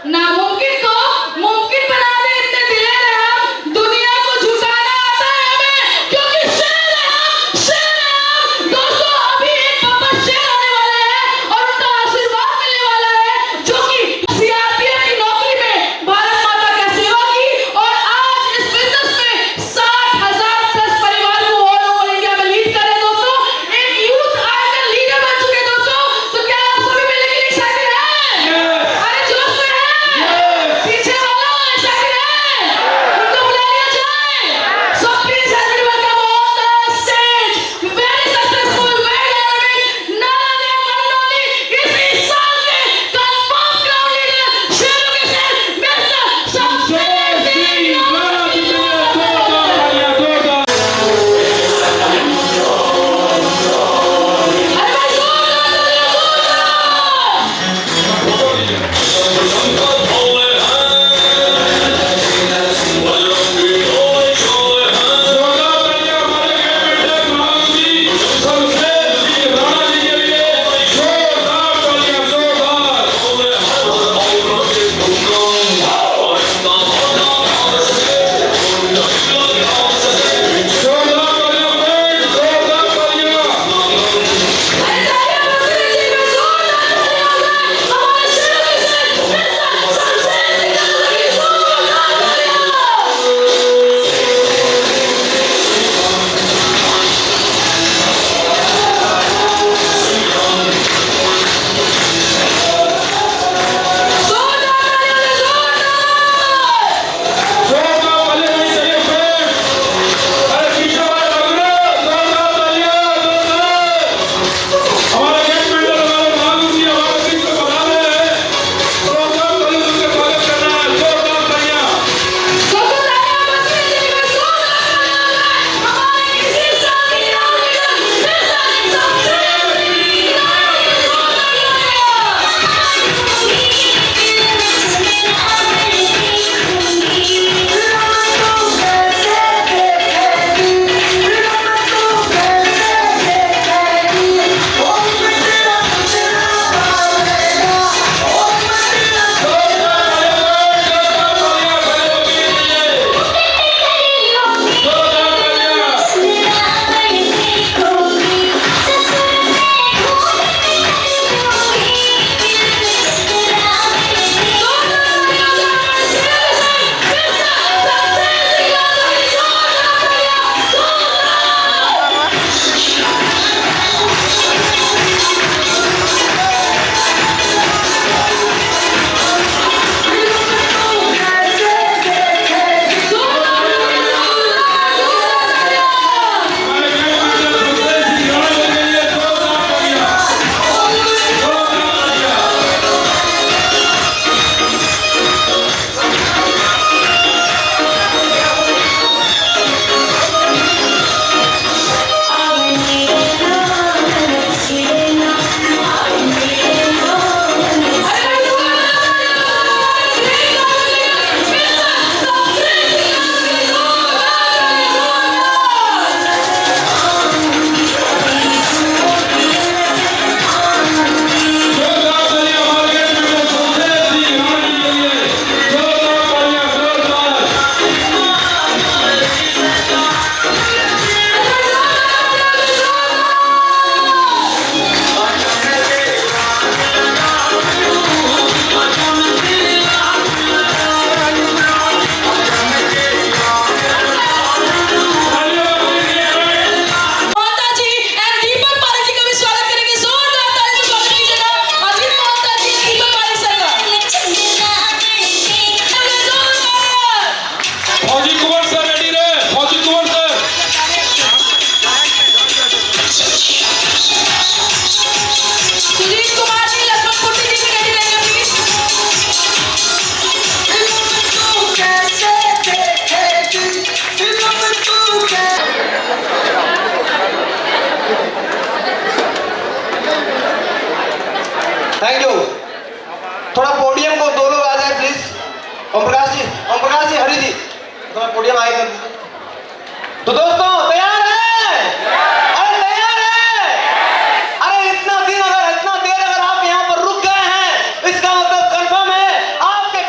नामुमकिन को मुमकिन बना दे, इतने दिलेर हैं हम, दुनिया को झुकाना आता है हमें, क्योंकि शेर हैं हम, शेर हैं हम। दोस्तों अभी एक पापा शेर आने वाले हैं और उनका आशीर्वाद मिलने वाला है, जो कि सीआरपीएफ की नौकरी में भारत माता का सेवा की और आज इस बिजनेस में 60,000 प्लस परिवार को ऑल ओवर इंडिया में लीड कर रहे हैं। दोस्तों एक यूथ आइकन लीडर बन चुके हैं। दोस्तों तो क्या आप सभी मिलने के लिए एक्साइटेड हैं? अरे जोश में हैं? पीछे वालों एक्साइटेड हैं? उनको बुला लिया जाए। So please help me welcome on the stage very successful, very dynamic, none other one and only इसी साल के confirm ground leader शेरों के शेर मिस्टर शमशेर सिंह। अरे भाई थैंक यू। थोड़ा पोडियम को दो लोग आ जाए प्लीज। ओम प्रकाश जी, हरि जी थोड़ा पोडियम आए कर दीजिए। तो दोस्तों तैयार हैं? अरे तैयार हैं? अरे इतना देर अगर आप यहाँ पर रुक गए हैं, इसका मतलब कंफर्म है आपके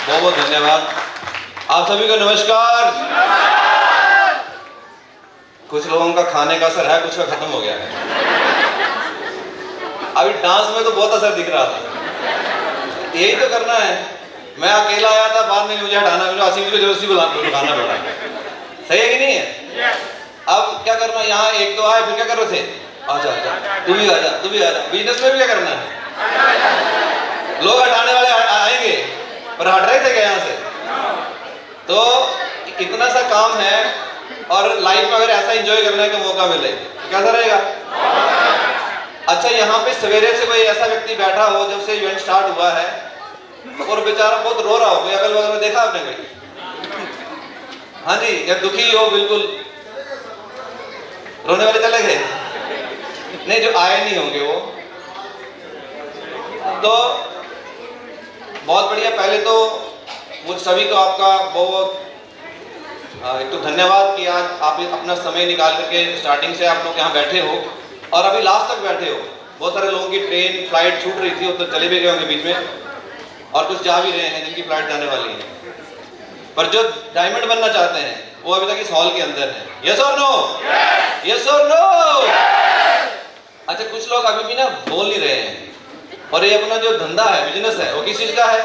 बहुत बहुत धन्यवाद। आप सभी को नमस्कार। कुछ लोगों का खाने का असर है, कुछ का खत्म हो गया है। अभी डांस में तो बहुत असर दिख रहा था। यही तो करना है। मैं अकेला आया था, बाद में मुझे हटाना, मुझे आसिफ को जबरदस्ती बुलाना पड़ा। सही है कि नहीं है? अब क्या करना, यहाँ एक तो आए, फिर क्या कर रहे थे? आजा आजा, तू भी आजा, तू भी आजा। बिजनेस में भी क्या करना है? लोग हटाने वाले आएंगे, पर हट रहे थे क्या यहाँ से? तो इतना सा काम है, और लाइफ में अगर ऐसा एंजॉय करने का मौका मिले कैसा रहेगा? अच्छा, यहाँ पे सवेरे से कोई ऐसा व्यक्ति बैठा हो जब से इवेंट स्टार्ट हुआ है और बेचारा बहुत रो रहा हो, कोई अगल बगल में देखा आपने कोई? हाँ जी, या दुखी हो बिल्कुल, रोने वाले चले गए? नहीं, जो आए नहीं होंगे वो। तो बहुत बढ़िया। पहले तो वो सभी को आपका बहुत एक तो धन्यवाद कि आज आप अपना समय निकाल करके स्टार्टिंग से आप लोग यहाँ बैठे हो और अभी लास्ट तक बैठे हो। बहुत सारे लोगों की ट्रेन फ्लाइट छूट रही थी, वो तो चले भी गए होंगे बीच में, और कुछ जा भी रहे हैं जिनकी फ्लाइट जाने वाली है। पर जो डायमंड बनना चाहते हैं वो अभी तक इस हॉल के अंदर है। यस और नो? यस और नो? अच्छा, कुछ लोग अभी भी ना बोल नहीं रहे हैं, और ये अपना जो धंधा है, बिजनेस है, वो किस चीज का है?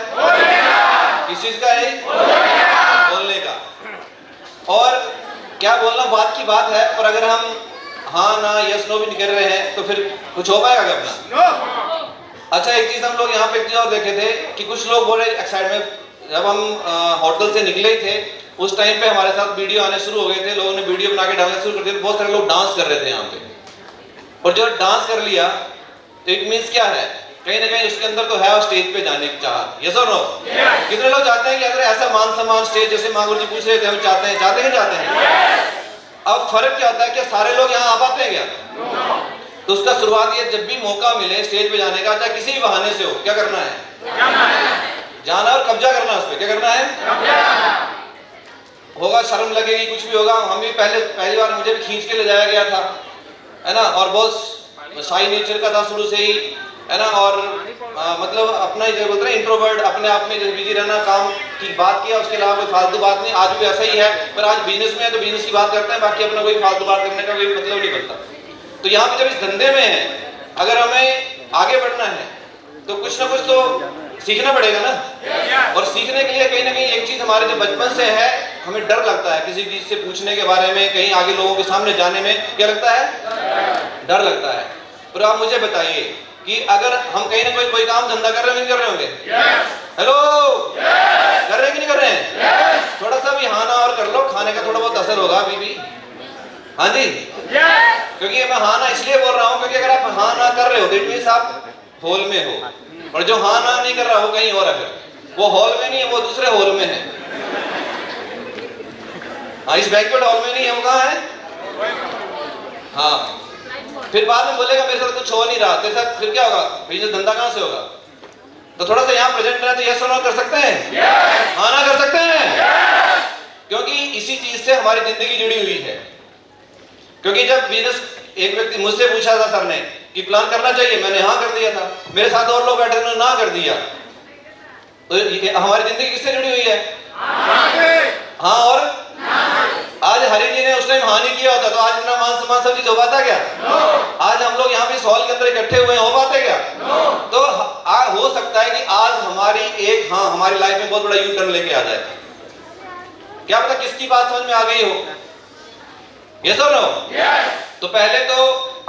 किस चीज का है? बोलने का। और क्या बोलना बात की बात है, पर अगर हम हाँ ना यस नो भी नहीं कर रहे हैं तो फिर कुछ हो पाएगा क्या अपना? अच्छा, एक चीज हम लोग यहाँ पे एक चीज और देखे थे कि कुछ लोग बोले एक्साइटमेंट, जब हम होटल से निकले थे उस टाइम पे हमारे साथ वीडियो आने शुरू हो गए थे, लोगों ने वीडियो बना के डालना शुरू कर दिए। बहुत सारे लोग डांस कर रहे थे यहाँ पे, और जो डांस कर लिया तो इट मीन्स क्या है, कहीं ना कहीं उसके अंदर तो है और स्टेज पे जाने की चाह। यस और नो? कितने लोग चाहते हैं कि अगर ऐसा मान सम्मान स्टेज, जैसे मांगुर जी पूछ रहे थे, हम चाहते हैं? चाहते हैं? अब फर्क क्या होता है, क्या सारे लोग यहाँ आ पाते हैं क्या? तो उसका शुरुआत ये, जब भी मौका मिले स्टेज पे जाने का, चाहे किसी भी बहाने से हो, क्या करना है? जाना और कब्जा करना उस पर। क्या करना है? होगा, शर्म लगेगी, कुछ भी होगा। हम भी पहली बार मुझे भी खींच के ले जाया गया था, है ना, और बहुत शाई नेचर का था शुरू से ही, है ना, और मतलब अपना ही बोलते हैं इंट्रोवर्ट, अपने आप में बिजी रहना, काम की बात किया, उसके अलावा कोई फालतू बात नहीं। आज भी ऐसा ही है, पर आज बिजनेस में है तो बिजनेस की बात करते हैं, बाकी अपना कोई फालतू बात करने का कोई मतलब नहीं बनता। तो यहाँ पे जब इस धंधे में है, अगर हमें आगे बढ़ना है तो कुछ ना कुछ तो सीखना पड़ेगा ना। और सीखने के लिए कहीं ना कहीं एक चीज हमारे जो बचपन से है, हमें डर लगता है किसी चीज से पूछने के बारे में, कहीं आगे लोगों के सामने जाने में क्या लगता है? डर लगता है। पर आप मुझे बताइए कि अगर हम कहीं ना कोई काम धंधा कर रहे हैं, नहीं कर रहे होंगे? हेलो, कर रहे हैं कि नहीं कर रहे हैं? थोड़ा सा भी हाँ ना और कर लो, खाने का थोड़ा बहुत असर होगा अभी भी। हाँ जी, क्योंकि मैं हाँ ना इसलिए बोल रहा हूँ क्योंकि अगर आप हाँ ना कर रहे हो तो इट मींस आप हॉल में हो, और जो हाँ ना नहीं कर रहा वो कहीं और है, फिर वो हॉल में नहीं है, वो दूसरे हॉल में है। हाँ, इस बैंक्वेट हॉल में नहीं है, वो कहाँ है? हाँ, फिर बाद में बोलेगा मेरे साथ कुछ हो नहीं रहा, तेरे साथ फिर क्या होगा? बिजनेस धंधा कहाँ से होगा? तो थोड़ा सा यहाँ प्रेजेंट रहे तो यस और नो कर सकते हैं? हाँ ना कर सकते हैं? क्योंकि इसी चीज से हमारी जिंदगी जुड़ी हुई है। क्योंकि जब बिजनेस, एक व्यक्ति मुझसे पूछा था सर ने कि प्लान करना चाहिए, मैंने हाँ कर दिया था, मेरे साथ और लोग बैठे उन्होंने ना कर दिया। तो हमारी जिंदगी किससे जुड़ी हुई है? हाँ, और आज हरि जी ने उस टाइम हाँ नहीं किया होता तो आज इतना मान सम्मान सब चीज हो पाता क्या? आज हम लोग यहाँ पे हॉल के अंदर इकट्ठे हुए हो पाते क्या? तो हो सकता है कि आज हमारी एक हाँ हमारी लाइफ में बहुत बड़ा यू टर्न लेके आ जाए। क्या पता किसकी बात समझ में आ गई हो? यस और नो? तो पहले तो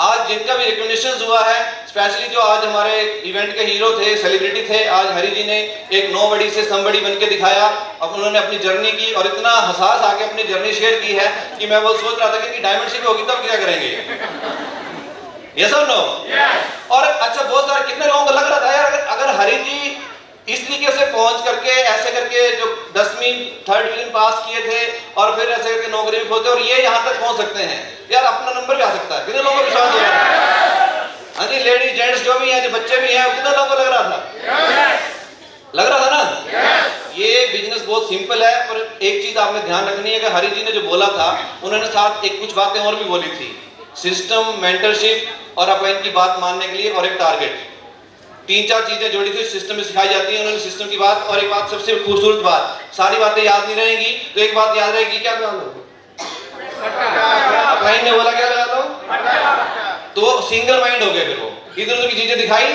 आज जिनका भी रिकॉग्निशन हुआ है, स्पेशली जो आज हमारे इवेंट के हीरो थे, सेलिब्रिटी थे, आज हरि जी ने एक नोबडी से समबडी बन के दिखाया। अब उन्होंने अपनी जर्नी की और इतना हसास आके अपनी जर्नी शेयर की है कि मैं वो सोच रहा था कि डायमंडशिप होगी तब क्या करेंगे। यस और नो? और अच्छा, बहुत सारे कितने लोगों को लग रहा था यार अगर हरि जी इस तरीके से पहुंच करके ऐसे करके जो 10वीं 3rd डिवीजन पास किए थे और फिर ऐसे करके नौकरी में पहुंचे और ये यहाँ तक पहुंच सकते हैं, यार अपना नंबर भी आ सकता है। कितने लोगों को विश्वास हो रहा है? हाँ जी, लेडीज जेंट्स जो भी हैं, जो बच्चे भी हैं, कितने लोगों को लग रहा था? लग रहा था ना? ये बिजनेस बहुत सिंपल है, पर एक चीज आपने ध्यान रखनी है कि हरि जी ने जो बोला था, उन्होंने साथ एक कुछ बातें और भी बोली थी, सिस्टम, मेंटरशिप और अपन की बात मानने के लिए, और एक टारगेट। 3-4 चीजें जोड़ी थी सिस्टम में सिखाई जाती है उन्होंने सिस्टम की बात। और एक बात सबसे खूबसूरत बात, सारी बातें याद नहीं रहेंगी तो एक बात याद रहेगी, क्या लगा लो, क्लाइंट ने बोला क्या लगा लो, तो सिंगल माइंड हो गए, फिर वो इधर उधर की चीजें दिखाई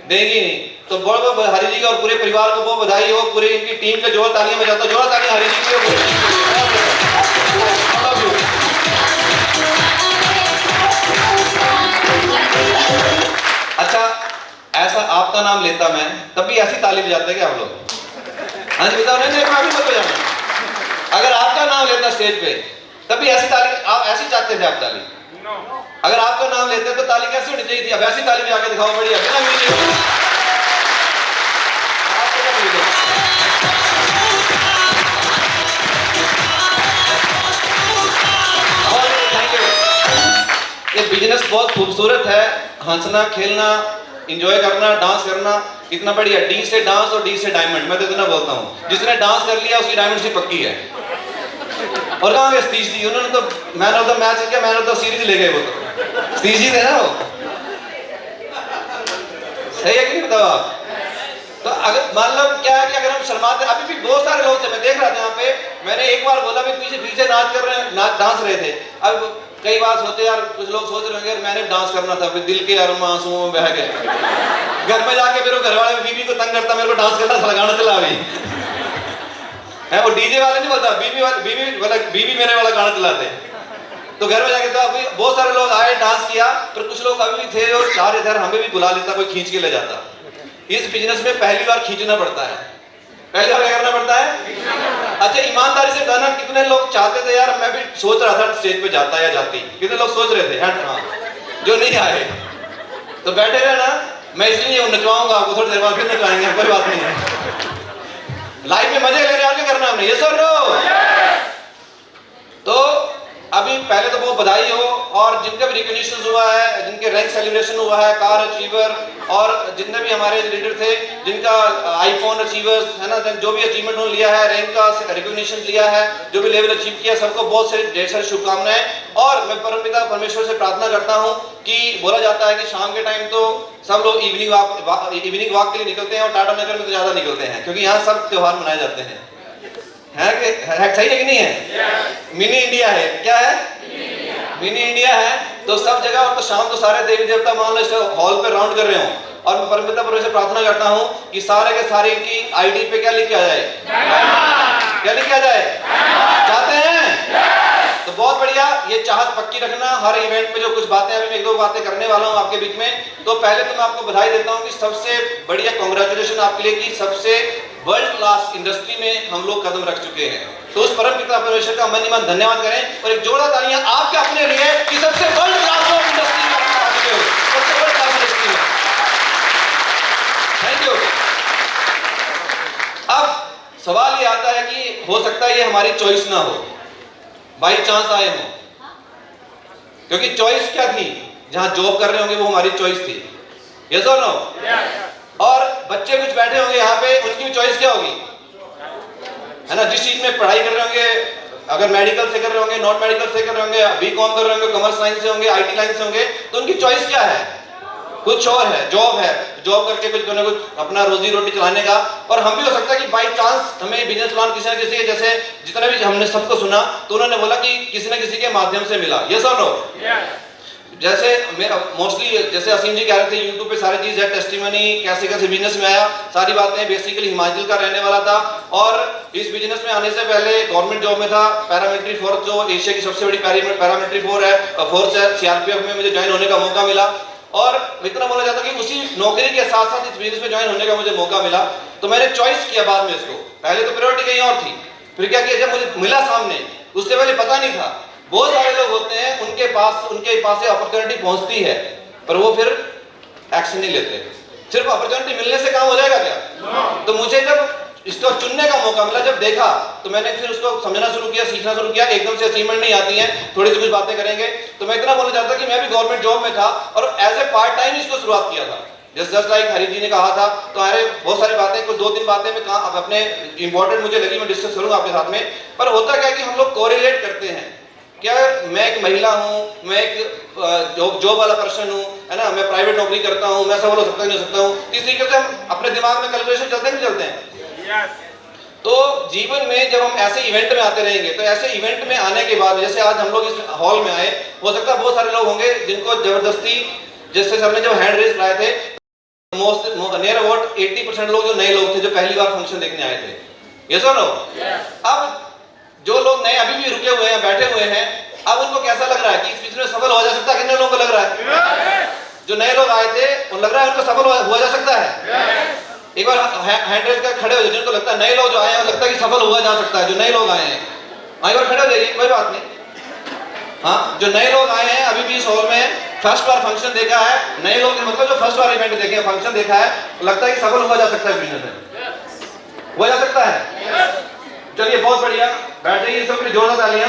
देगी नहीं। तो बहुत बहुत हरि जी का और पूरे परिवार को बहुत बधाई हो, पूरी इनकी टीम के जोर तालियां बजाता हूं, जोर तालियां हरि जी की हो। अच्छा, ऐसा आपका नाम लेता मैं तब भी ऐसी ताली बजाते क्या आप लोग? हाँ जी बताओ, नहीं मैं भी मत बजाना। अगर आपका नाम लेता स्टेज पे तब भी ऐसी ताली, आप ऐसी चाहते थे आप ताली? अगर आपका नाम लेते तो ताली कैसे होनी चाहिए थी? अब ऐसी ताली बजा के दिखाओ, बढ़िया, बिना म्यूजिक। ये बिजनेस बहुत खूबसूरत है, हंसना खेलना एंजॉय करना डांस करना इतना बढ़िया। डी से डांस और डी से डायमंड, मैं तो इतना बोलता हूँ, जिसने डांस कर लिया उसकी डायमंड सी पक्की है। और कहाँ गए सतीश जी? उन्होंने तो मैन ऑफ द मैच क्या मैन ऑफ द सीरीज ले गए वो तो। सतीश जी थे ना वो, सही है कि नहीं बताओ आप? तो अगर मतलब क्या है कि अगर हम शर्माते, अभी भी बहुत सारे लोग थे, मैं देख रहा था यहाँ पे, मैंने एक बार बोला भी पीछे नाच कर रहे हैं, डांस रहे थे। अब कई बात होते यार, कुछ लोग सोच रहे होंगे मैंने डांस करना था, फिर दिल के अरमा आंसुओं में बह गए। घर में जाके फिर वो घर वाले बीबी को तंग करता, मेरे को डांस करना था, गाना चला अभी है वो डीजे वाले नहीं बोलता, बीबी मेरे वाला गाना चलाते। तो घर में जाके तो अभी बहुत सारे लोग आए, डांस किया, पर कुछ लोग अभी भी थे और चाह रहे थे हमें भी बुला लेता, कोई खींच के ले जाता। इस बिजनेस में पहली बार खींचना पड़ता है, पहली बार क्या करना पड़ता है? अच्छा, ईमानदारी से कहना, कितने लोग चाहते थे यार, मैं भी सोच रहा था स्टेज पे जाता या जाती, कितने लोग सोच रहे थे? हाँ, जो नहीं आए तो बैठे रहे ना, मैं इसलिए नचवाऊंगा आपको, थोड़ी देर बाद फिर नचवाएंगे, कोई बात नहीं है। लाइफ में मजे ले रहे हैं, क्या करना हमने, ये सर नो। तो अभी पहले तो बहुत बधाई हो, और जिनका भी रिकॉग्निशन हुआ है, जिनके रैंक सेलिब्रेशन हुआ है, कार अचीवर, और जितने भी हमारे लीडर थे जिनका आईफोन अचीवर्स है ना, जो भी अचीवमेंट उन्होंने लिया है, रैंक का रिकॉग्निशन लिया है, जो भी लेवल अचीव किया, सबको बहुत सारी ढेर सारी शुभकामनाएं। और मैं परमपिता परमेश्वर से प्रार्थना करता हूं कि बोला जाता है कि शाम के टाइम तो सब लोग इवनिंग वॉक के लिए निकलते हैं, और टाटा नगर में तो ज्यादा निकलते हैं क्योंकि यहाँ सब त्योहार मनाए जाते हैं। सही है कि नहीं है? मिनी इंडिया है, क्या है? मिनी इंडिया है, तो सब जगह। और तो शाम को सारे देवी देवता मान लो इस हॉल पे राउंड कर रहे हो, और मैं परमपिता परमेश्वर से प्रार्थना करता हूँ कि सारे के सारे की आईडी पे क्या लिख के आ जाए, क्या लिख के आ जाए, चाहते हैं? तो बहुत बढ़िया, ये चाहत पक्की रखना। हर इवेंट में जो कुछ बातें, अभी मैं 1-2 बातें करने वाला हूँ आपके बीच में। तो पहले तो मैं आपको बधाई देता हूँ कि सबसे बढ़िया कांग्रेचुलेशन आपके लिए कि सबसे वर्ल्ड क्लास इंडस्ट्री में हम लोग कदम रख चुके हैं। तो उस परमपिता परमेश्वर का मन ही मन धन्यवाद करें, और एक जोरदार तालियां आपके अपने लिए कि सबसे वर्ल्ड क्लास ऑफ इंडस्ट्री में आप आ चुके हो, सबसे वर्ल्ड क्लास इंडस्ट्री में। Thank you. अब सवाल ये आता है कि हो सकता है ये हमारी चॉइस ना हो, बाई चांस आए हो, क्योंकि चॉइस क्या थी, जहां जॉब कर रहे होंगे वो हमारी चॉइस थी, यस और नो? और बच्चे कुछ बैठे होंगे यहाँ पे, उनकी भी चॉइस क्या होगी, है ना? जिस चीज में पढ़ाई कर रहे होंगे, अगर मेडिकल से कर रहे होंगे, नॉन मेडिकल से कर रहे होंगे, बीकॉम कर रहे होंगे, कॉमर्स लाइन से होंगे, आईटी लाइन से होंगे, तो उनकी चॉइस क्या है? कुछ और है, जॉब है, जॉब करके कुछ ना कुछ अपना रोजी रोटी चलाने का। और हम भी हो सकता है कि बाई चांस हमें बिजनेस प्लान किसी न किसी, जैसे जितने भी हमने सबको सुना तो उन्होंने बोला कि किसी न किसी के माध्यम से मिला, यस और नो? जैसे मोस्टली जैसे असीम जी कह रहे थे, यूट्यूब पे सारी चीज है, टेस्टिमनी कैसे कैसे बिजनेस में आया, सारी बातें। बेसिकली हिमाचल का रहने वाला था, और इस बिजनेस में आने से पहले गवर्नमेंट जॉब में था, पैरामिलिट्री फोर्स, जो एशिया की सबसे बड़ी पैरामिलिट्री फोर्स है, सीआरपीएफ में मुझे ज्वाइन होने का मौका मिला। और इतना बोला जाता कि उसी नौकरी के साथ साथ इस बिजनेस में ज्वाइन होने का मुझे मौका मिला, तो मैंने चॉइस किया बाद में इसको। पहले तो प्रायोरिटी कहीं और थी, फिर क्या किया, जब मुझे मिला सामने, उससे पहले पता नहीं था। बहुत सारे लोग होते हैं उनके पास से अपॉर्चुनिटी पहुंचती है, पर वो फिर एक्शन नहीं लेते। सिर्फ अपॉर्चुनिटी मिलने से काम हो जाएगा क्या? तो मुझे जब इसको चुनने का मौका मिला, जब देखा, तो मैंने फिर उसको समझना शुरू किया, सीखना शुरू किया। एकदम से अचीवमेंट नहीं आती है, थोड़ी सी कुछ बातें करेंगे। तो मैं इतना बोलना चाहता कि मैं भी गवर्नमेंट जॉब में था, और एज ए पार्ट टाइम इसको शुरुआत किया था, जस्ट लाइक हरि जी ने कहा था। तो अरे बहुत सारी बातें, कुछ 2-3 बातें मैं अपने इंपॉर्टेंट मुझे लगी, मैं डिस्कस करूंगा आपके साथ में। पर होता क्या है कि हम लोग कोरिलेट करते हैं, क्या मैं एक महिला हूँ, मैं एक जॉब वाला पर्सन हूँ, है ना, मैं प्राइवेट नौकरी करता हूँ, मैं सफल हो सकता नहीं हो सकता हूँ, इस तरीके से हम अपने दिमाग में कैलकुलेशन चलते नहीं चलते हैं। तो जीवन में जब हम ऐसे इवेंट में आते रहेंगे, तो ऐसे इवेंट में आने के बाद, जैसे आज हम लोग इस हॉल में आए, हो सकता है बहुत सारे लोग होंगे जिनको जबरदस्ती, जैसे सर ने जब हैंड रेस लाए थे, मोस्ट नियर अबाउट 80% लोग जो नए लोग थे जो पहली बार फंक्शन देखने आए थे, ये सुनो। अब जो लोग नए अभी भी रुके हुए हैं, बैठे हुए हैं, अब उनको कैसा लग रहा है कि इस बीच में सफल हो जा सकता है? कितने लोगों को लग रहा है? जो नए लोग आए थे उनको लग रहा है उनको सफल हुआ जा सकता है? एक बार हैंड रेस कर खड़े हो जाए जिनको लगता है, नए लोग जो आए हैं लगता है कि सफल हुआ जा सकता है, जो नए लोग आए हैं, एक बार खड़े हो जाइए, कोई बात नहीं। हाँ, जो नए लोग आए हैं अभी भी इस हॉल में, फर्स्ट बार फंक्शन देखा है, नए लोग मतलब जो फर्स्ट बार इवेंट देखे, फंक्शन देखा है, लगता है कि सफल हुआ जा सकता है बिजनेस में, हुआ जा सकता है। चलिए बहुत बढ़िया, बैठ जाइए सब, जोरदार तालियां।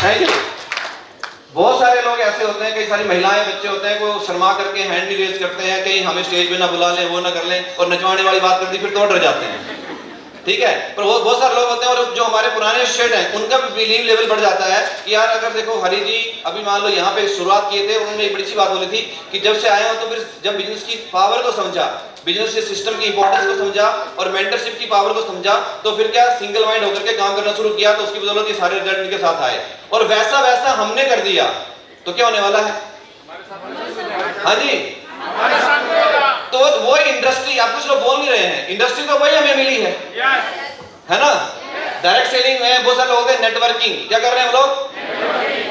Thank you. बहुत सारे लोग ऐसे होते हैं, कई सारी महिलाएं, बच्चे होते हैं, वो शर्मा करके हैंड नहीं रेज करते हैं, कहीं हमें स्टेज पे ना बुला लें, वो ना कर लें, और नचवाने वाली बात करती फिर तो डर जाते हैं, ठीक है। पर वो बहुत सारे लोग होते हैं, और जो हमारे पुराने स्टेट हैं उनका भी बिलीव लेवल बढ़ जाता है कि यार अगर देखो हरी जी अभी मान लो यहाँ पे शुरुआत किए थे, उन्होंने एक बड़ी सी बात बोली थी कि जब से आए हो तो फिर जब बिजनेस की पावर को समझा, बिजनेस के सिस्टम की इंपॉर्टेंस को समझा और मेंटरशिप की पावर को समझा, तो फिर क्या सिंगल माइंड होकर के काम करना शुरू किया, तो उसकी बदौलत ये सारे रिजल्ट इनके साथ आए, और वैसा वैसा हमने कर दिया तो क्या होने वाला है? हाँ जी, तो वो इंडस्ट्री, आप कुछ लोग बोल नहीं रहे हैं, इंडस्ट्री तो वही हमें मिली है ना। डायरेक्ट सेलिंग में बहुत सारे लोग होते हैं, नेटवर्किंग, क्या कर रहे हैं हम लोग?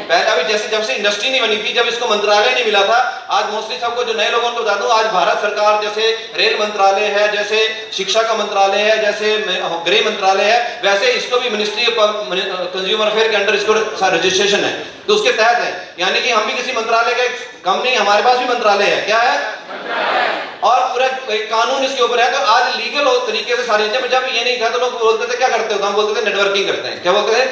पहले अभी जैसे जब से इंडस्ट्री नहीं बनी थी, जब इसको मंत्रालय नहीं मिला था, आज मोस्टली सबको जो नए लोगों को बता दूं, आज भारत सरकार जैसे रेल मंत्रालय है, जैसे शिक्षा का मंत्रालय है, जैसे गृह मंत्रालय है, वैसे इसको भी मिनिस्ट्री ऑफ कंज्यूमर अफेयर के अंडर इसको रजिस्ट्रेशन है, तो उसके तहत है, यानी कि हम भी किसी मंत्रालय के कम नहीं, हमारे पास भी मंत्रालय है, क्या है, और पूरा कानून इसके ऊपर है। तो आज लीगल तरीके से सारी चीजें, जब ये नहीं था तो लोग बोलते थे क्या करते हो, हम बोलते थे नेटवर्किंग करते हैं, क्या बोलते थे?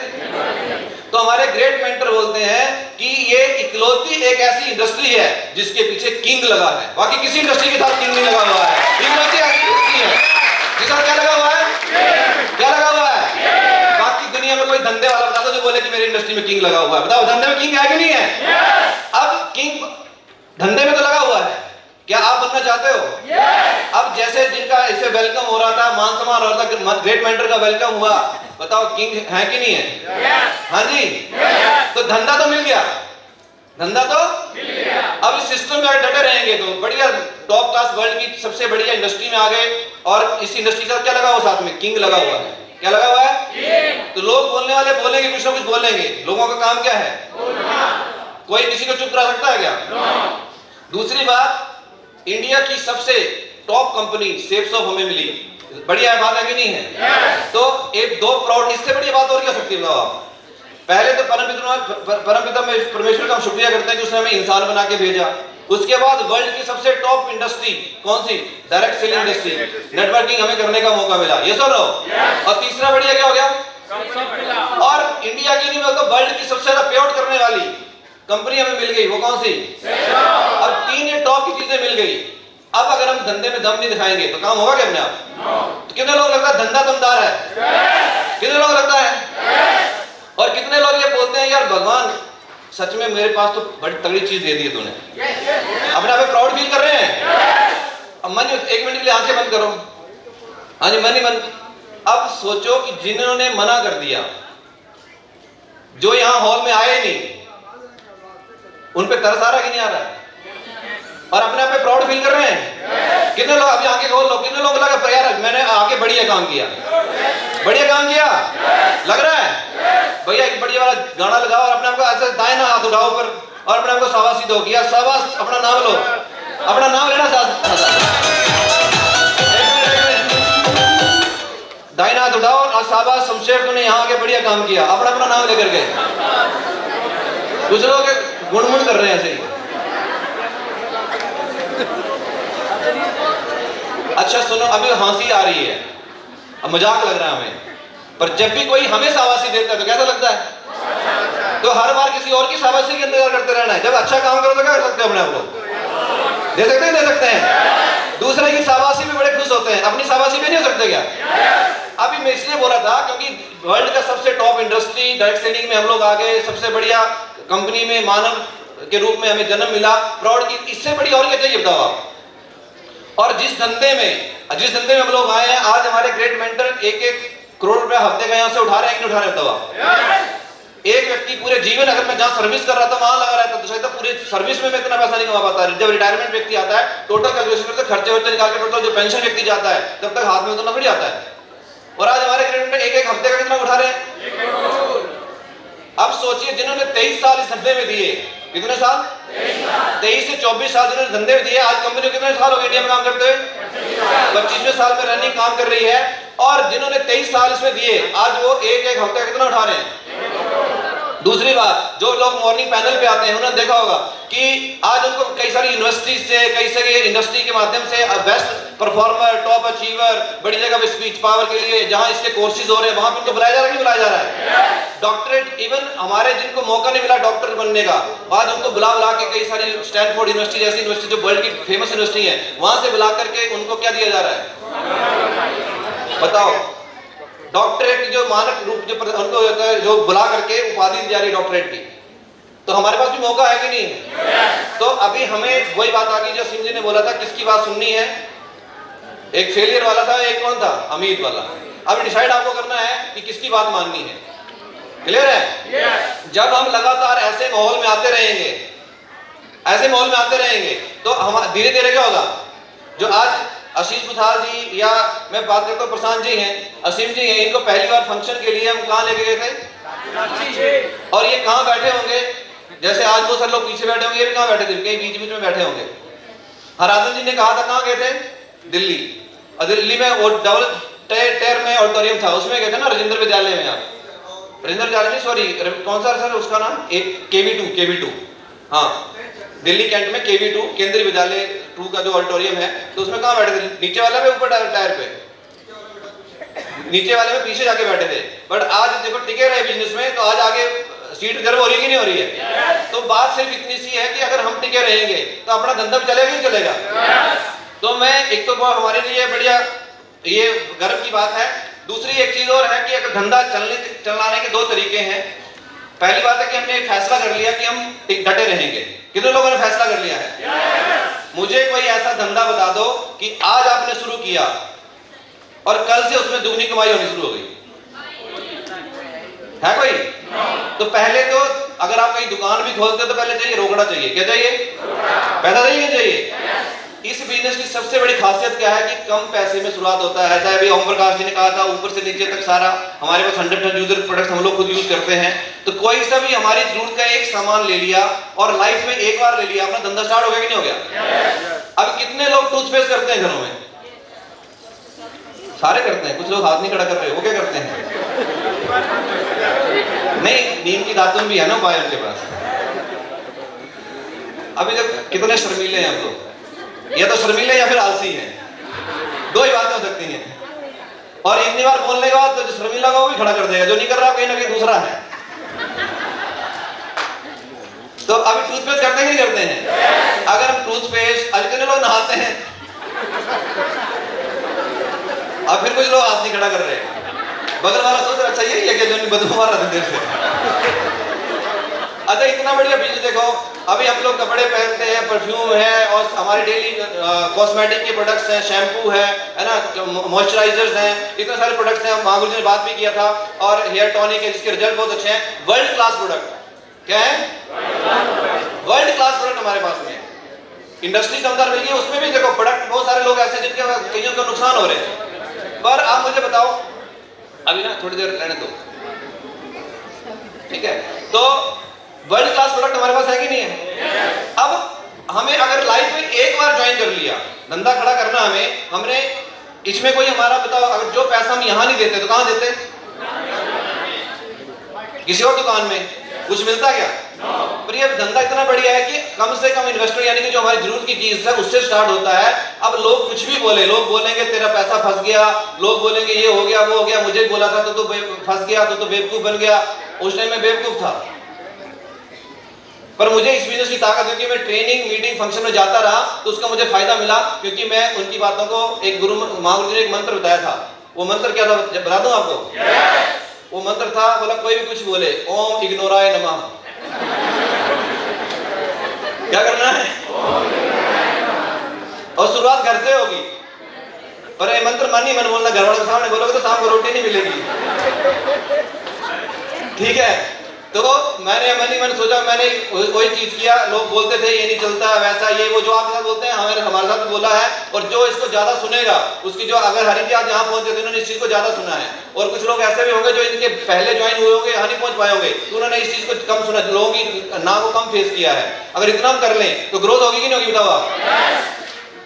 तो हमारे ग्रेट मेंटर बोलते हैं कि ये इकलौती एक ऐसी इंडस्ट्री है जिसके पीछे किंग लगा है, बाकी किसी इंडस्ट्री के साथ किंग नहीं लगा हुआ है, इकलौती ऐसी इंडस्ट्री है जिसका क्या लगा हुआ है, क्या लगा हुआ है? बाकी दुनिया में कोई धंधे वाला बता दो जो बोले कि मेरी इंडस्ट्री में किंग लगा हुआ है, बताओ धंधे में किंग है कि नहीं है? अब किंग धंधे में तो लगा हुआ है, क्या आप बनना चाहते हो? अब जैसे जिनका इसे वेलकम हो रहा था, मान सम्मान हो रहा था, ग्रेट मेंटर का वेलकम हुआ, बताओ किंग है कि नहीं है? हाँ जी, तो धंधा तो मिल गया, धंधा तो मिल गया। अब इस सिस्टम में डटे रहेंगे तो बढ़िया टॉप क्लास वर्ल्ड की सबसे बढ़िया इंडस्ट्री में आ गए, और इस इंडस्ट्री के साथ क्या लगा हुआ, साथ में किंग लगा हुआ है, क्या लगा हुआ है? तो लोग बोलने वाले बोलेंगे, कुछ ना कुछ बोलेंगे, लोगों का काम क्या है? कोई किसी को चुप करा सकता है क्या? दूसरी बात, इंडिया की सबसे टॉप कंपनी सेप्स ऑफ हमें मिली, बढ़िया है, बात है कि नहीं है? तो एक दो प्राउड, इससे बढ़िया बात और क्या सकती है बताओ आप? पहले तो परमपिता में परमेश्वर का हम शुक्रिया करते हैं कि उसने हमें इंसान बना के भेजा, उसके बाद वर्ल्ड की सबसे टॉप इंडस्ट्री कौन सी? डायरेक्ट सेलिंग इंडस्ट्री, नेटवर्किंग हमें करने का मौका मिला, ये सुनो। और तीसरा बढ़िया क्या हो गया? और इंडिया की नहीं मतलब वर्ल्ड की सबसे ज्यादा पे आउट करने वाली कंपनी हमें मिल गई, वो कौन सी? अब तीन ये टॉप की चीजें मिल गई। अब अगर हम धंधे में दम नहीं दिखाएंगे तो काम होगा क्या अपने आप? तो कितने लोग लगता है धंधा दमदार है? कितने लोग लगता है? और कितने लोग ये बोलते हैं यार भगवान सच में मेरे पास तो बड़ी तगड़ी चीज दे दी तूने, अपने आप प्राउड फील कर रहे हैं? अब मन, एक मिनट के लिए आंखें बंद करो, हाँ जी मन ही मन। अब सोचो कि जिन्होंने मना कर दिया, जो यहां हॉल में आए नहीं, उन पे तरस आ रहा कि नहीं आ रहा? और अपने आप पे प्राउड फील कर रहे हैं? कितने लोग अभी आके खोल लो, कितने लोग लगा यार मैंने आके बढ़िया काम किया, बढ़िया काम किया लग रहा है? भैया एक बढ़िया वाला गाना लगाओ और अपने आप को ऐसे दाएं हाथ उठाओ ऊपर और अपने आप को शाबाशी दो, किया शाबाश, अपना नाम लो, अपना नाम लेना दाएं हाथ उठाओ और शाबाश शमशेर तूने यहाँ आके बढ़िया काम किया, अपना अपना नाम लेकर के। कुछ लोग गुणमुण कर रहे हैं ऐसे ही। अच्छा सुनो, अभी हंसी आ रही है, अब मजाक लग रहा है हमें, पर जब भी कोई हमें शाबाशी देता है तो कैसा लगता है? तो हर बार किसी और की शाबाशी का इंतजार करते रहना है। जब अच्छा काम करो तो क्या कर सकते हैं अपने आप को? दे सकते हैं, दे सकते हैं। दूसरे की शाबाशी में बड़े खुश होते हैं, अपनी शाबाशी में नहीं हो सकते क्या? अभी मैं इसलिए बोल रहा था क्योंकि वर्ल्ड का सबसे टॉप इंडस्ट्री डायरेक्ट सेलिंग में हम लोग आ गए, सबसे बढ़िया कंपनी में मानव के रूप में हमें जन्म मिला, प्राउड की, इससे बड़ी और क्या चाहिए बताओ आप। और जिस धंधे में हम लोग आए हैं, आज हमारे ग्रेट मेंटर 1-1 करोड़ रुपया हफ्ते का यहाँ से उठा रहे हैं कि नहीं उठा रहे बताओ आप। एक व्यक्ति पूरे जीवन, अगर मैं जहाँ सर्विस कर रहा था वहां लगा रहता तो शायद पूरी सर्विस में मैं इतना पैसा नहीं कमा पाता। जब रिटायरमेंट व्यक्ति आता है, टोटल कैलकुलेशन करते खर्चे वर्चे निकाल के टोटल जो पेंशन व्यक्ति जाता है तब तक हाथ में उतना थोड़ी आता है। और आज हमारे ग्रेट मेंटर 1-1 हफ्ते का कितना उठा रहे हैं। अब सोचिए, जिन्होंने 23 साल इस धंधे में दिए, कितने साल, 23 से 24 साल जिन्होंने धंधे में दिए, आज कंपनी कितने साल हो गए इंडिया में काम करते हुए, 25वें साल में रनिंग काम कर रही है। और जिन्होंने 23 साल इसमें दिए, आज वो 1-1 हफ्ते का कितना उठा रहे हैं। दूसरी बात, जो लोग मॉर्निंग पैनल पे आते हैं उन्होंने देखा होगा कि आज उनको कई सारी यूनिवर्सिटी से, कई सारी इंडस्ट्री के माध्यम से बेस्ट परफॉर्मर, टॉप अचीवर, बड़ी जगह पे स्पीच पावर के लिए जहां इसके कोर्सेज हो रहे हैं वहां पे उनको बुलाया जा रहा है कि बुलाया जा रहा है। डॉक्टरेट, इवन हमारे जिनको मौका नहीं मिला डॉक्टर बनने का, आज उनको बुला के कई सारी स्टैनफोर्ड यूनिवर्सिटी जैसी यूनिवर्सिटी जो वर्ल्ड की फेमस यूनिवर्सिटी है, वहां से बुला करके उनको क्या दिया जा रहा है बताओ। डॉक्टरेट जो मानक रूप जो उनको होता है, जो बुला करके उपाधि दी जा रही है डॉक्टरेट की, तो हमारे पास भी मौका है कि नहीं है। तो अभी हमें वही बात आ गई जो सिंह जी ने बोला था, किसकी बात सुननी है। एक फेलियर वाला था, एक कौन था, अमीर वाला। अब डिसाइड आपको करना है कि किसकी बात माननी है। क्लियर है। जब हम लगातार ऐसे माहौल में आते रहेंगे, ऐसे माहौल में आते रहेंगे, तो हम धीरे धीरे क्या होगा, जो आज आशीष पुथार जी या मैं बात करता हूँ प्रशांत जी हैं, असीम जी हैं, इनको पहली बार फंक्शन के लिए हम कहाँ लेके गए थे, और ये कहाँ बैठे होंगे, जैसे आज बहुत सारे लोग पीछे बैठे होंगे, ये भी कहाँ बैठे थे, कहीं बीच बीच में बैठे होंगे। हराधन जी ने कहा था कहाँ गए थे, दिल्ली, और दिल्ली में वो डबल टेर में ऑडिटोरियम था, उसमें गए थे ना, राजेंद्र विद्यालय में। आप राजेंद्र विद्यालय नहीं, सॉरी कौन सा सर उसका नाम, एक KV2, हाँ दिल्ली कैंट में KV2 केंद्रीय विद्यालय 2 का जो ऑडिटोरियम है, तो उसमें कहाँ बैठे थे, नीचे वाले पे, ऊपर टायर पे, नीचे वाले में पीछे जाके बैठे थे। बट आज देखो टिके रहे बिजनेस में, तो आज आगे सीट गर्व हो रही है कि नहीं हो रही है। तो बात सिर्फ इतनी सी है कि अगर हम टिके रहेंगे तो अपना धंधा भी चलेगा, नहीं चलेगा। तो मैं एक तो हमारे लिए बढ़िया ये गर्व की बात है। दूसरी एक चीज और है कि अगर धंधा चलाने के 2 तरीके हैं। पहली बात है कि हमने एक फैसला कर लिया कि हम डटे रहेंगे। कितने लोगों ने फैसला कर लिया है। मुझे कोई ऐसा धंधा बता दो कि आज आपने शुरू किया और कल से उसमें दुगनी कमाई होनी शुरू हो गई है कोई। तो पहले तो अगर आप कहीं दुकान भी खोलते हो तो पहले चाहिए रोकड़ा चाहिए, क्या चाहिए, पैसा चाहिए, चाहिए। इस बिजनेस की सबसे बड़ी खासियत क्या है कि कम पैसे में शुरुआत होता है। चाहे अभी ओम प्रकाश जी ने कहा था ऊपर से नीचे तक सारा हमारे पास 100 यूजर प्रोडक्ट्स हम लोग खुद यूज करते हैं। तो कोई सा भी हमारी जरूरत का एक सामान ले लिया और लाइफ में एक बार ले लिया, अपना धंधा स्टार्ट हो गया कि नहीं हो गया। अब कितने लोग टूथपेस्ट करते हैं घरों में, सारे करते हैं, कुछ लोग हाथ नहीं खड़ा कर रहे, वो क्या करते हैं, नहीं नीम की दातुन भी है ना उपाय उनके पास। अभी तक कितने शर्मीले हैं हम लोग, या तो शर्मीले या फिर आलसी हैं, 2 ही बातें हो सकती हैं। और इतनी बार बोलने के बाद तो जो शर्मीला का वो भी खड़ा कर देगा, जो नहीं कर रहा कहीं ना कहीं दूसरा है। तो अभी टूथपेस्ट करते हैं कि नहीं करते हैं। अगर हम टूथपेस्ट, आज कितने लोग नहाते हैं, अब फिर कुछ लोग हाथ नहीं खड़ा कर रहे हैं। बगल वाला सोच रहा अच्छा यही है कि जो बदबू मार रहा था देर से। अच्छा इतना बढ़िया बिजनेस देखो, अभी हम लोग कपड़े पहनते हैं, परफ्यूम है और हमारे डेली कॉस्मेटिक के प्रोडक्ट्स हैं, शैम्पू है ना, मॉइस्चराइजर्स हैं, इतने सारे प्रोडक्ट्स हैं। महागुरु जी ने बात भी किया था, और हेयर टॉनिक है जिसके रिजल्ट बहुत अच्छे हैं। वर्ल्ड क्लास प्रोडक्ट क्या है, वर्ल्ड क्लास प्रोडक्ट हमारे पास में। इंडस्ट्री के अंदर मिल गई, उसमें भी देखो प्रोडक्ट बहुत सारे लोग ऐसे जिनके कईयों को नुकसान हो रहे हैं। पर आप मुझे बताओ, अभी ना थोड़ी देर रहने दो, ठीक है। तो वर्ल्ड क्लास प्रोडक्ट हमारे पास है कि नहीं है। अब हमें अगर लाइफ में एक बार ज्वाइन कर लिया, धंधा खड़ा करना हमने इसमें कोई हमारा बताओ, अगर जो पैसा हम यहाँ नहीं देते तो कहाँ देते, किसी और दुकान में कुछ मिलता क्या। पर ये धंधा इतना बढ़िया है कि कम से कम इन्वेस्टर यानी कि जो हमारी जरूरत की चीज है उससे स्टार्ट होता है। अब लोग कुछ भी बोले, लोग बोलेंगे तेरा पैसा फंस गया, लोग बोलेंगे ये हो गया वो हो गया, मुझे बोला था तो फंस गया, तो बेवकूफ बन गया। उस टाइम में बेवकूफ था, पर मुझे इस बिजनेस की ताकत है कि मैं ट्रेनिंग मीटिंग फंक्शन में जाता रहा तो उसका मुझे फायदा मिला, क्योंकि मैं उनकी बातों को एक गुरु महागुरु जी ने एक मंत्र बताया था। वो मंत्र क्या था बता दूं आपको। वो मंत्र था, बोला कोई भी कुछ बोले, ओम इग्नोराय नमः। क्या करना है? और शुरुआत घर से होगी, पर ये मंत्र मन ही मन बोलना, घर वालों के सामने बोलोगे तो शाम को रोटी नहीं मिलेगी। ठीक है, तो मैंने मन ही मन सोचा, मैंने वही चीज किया। लोग बोलते थे ये नहीं चलता, वैसा ये वो, जो आपके साथ बोलते हैं हमारे साथ बोला है। और जो इसको ज्यादा सुनेगा उसकी, जो अगर हरि जी आज यहाँ पहुंचे थे, उन्होंने इस चीज को ज्यादा सुना है। और कुछ लोग ऐसे भी होंगे जो इनके पहले ज्वाइन हुए होंगे, यहाँ नहीं पहुंच पाए होंगे, तो उन्होंने इस चीज को कम सुना, लोगों की ना को कम फेस किया है। अगर इतना हम कर लें तो ग्रोथ होगी कि नहीं होगी, बताओ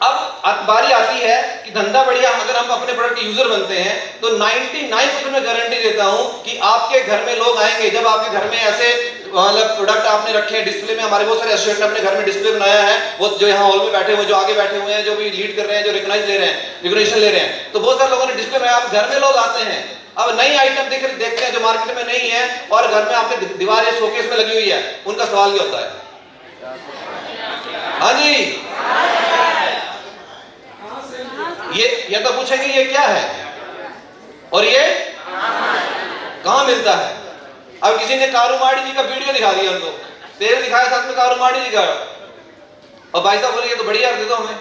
आप। अब बारी आती है कि धंधा बढ़िया, अगर हम अपने प्रोडक्ट के यूजर बनते हैं तो 99% में गारंटी देता हूं कि आपके घर में लोग आएंगे। जब आपके घर में ऐसे मतलब प्रोडक्ट आपने रखे हैं डिस्प्ले में, हमारे बहुत सारे एसोसिएट ने अपने घर में डिस्प्ले बनाया है, वो जो यहाँ हॉल में बैठे हुए, जो आगे बैठे हुए हैं, जो भी लीड कर रहे हैं, जो रिकॉग्निशन ले रहे हैं, तो बहुत सारे लोगों ने डिस्प्ले बनाया। आप घर में लोग आते हैं, अब नई आइटम देखते हैं जो मार्केट में नहीं है, और घर में आपके दीवार या शोकेस में लगी हुई है, उनका सवाल क्या होता है? हाँ जी, ये तो पूछेंगे ये क्या है और ये कहां मिलता है। अब किसी ने कारूमाड़ी जी का वीडियो दिखा दिया उनको, तेल दिखाया साथ में कारूमाड़ी जी का, और भाई साहब बोले ये तो बढ़िया दे दो हमें,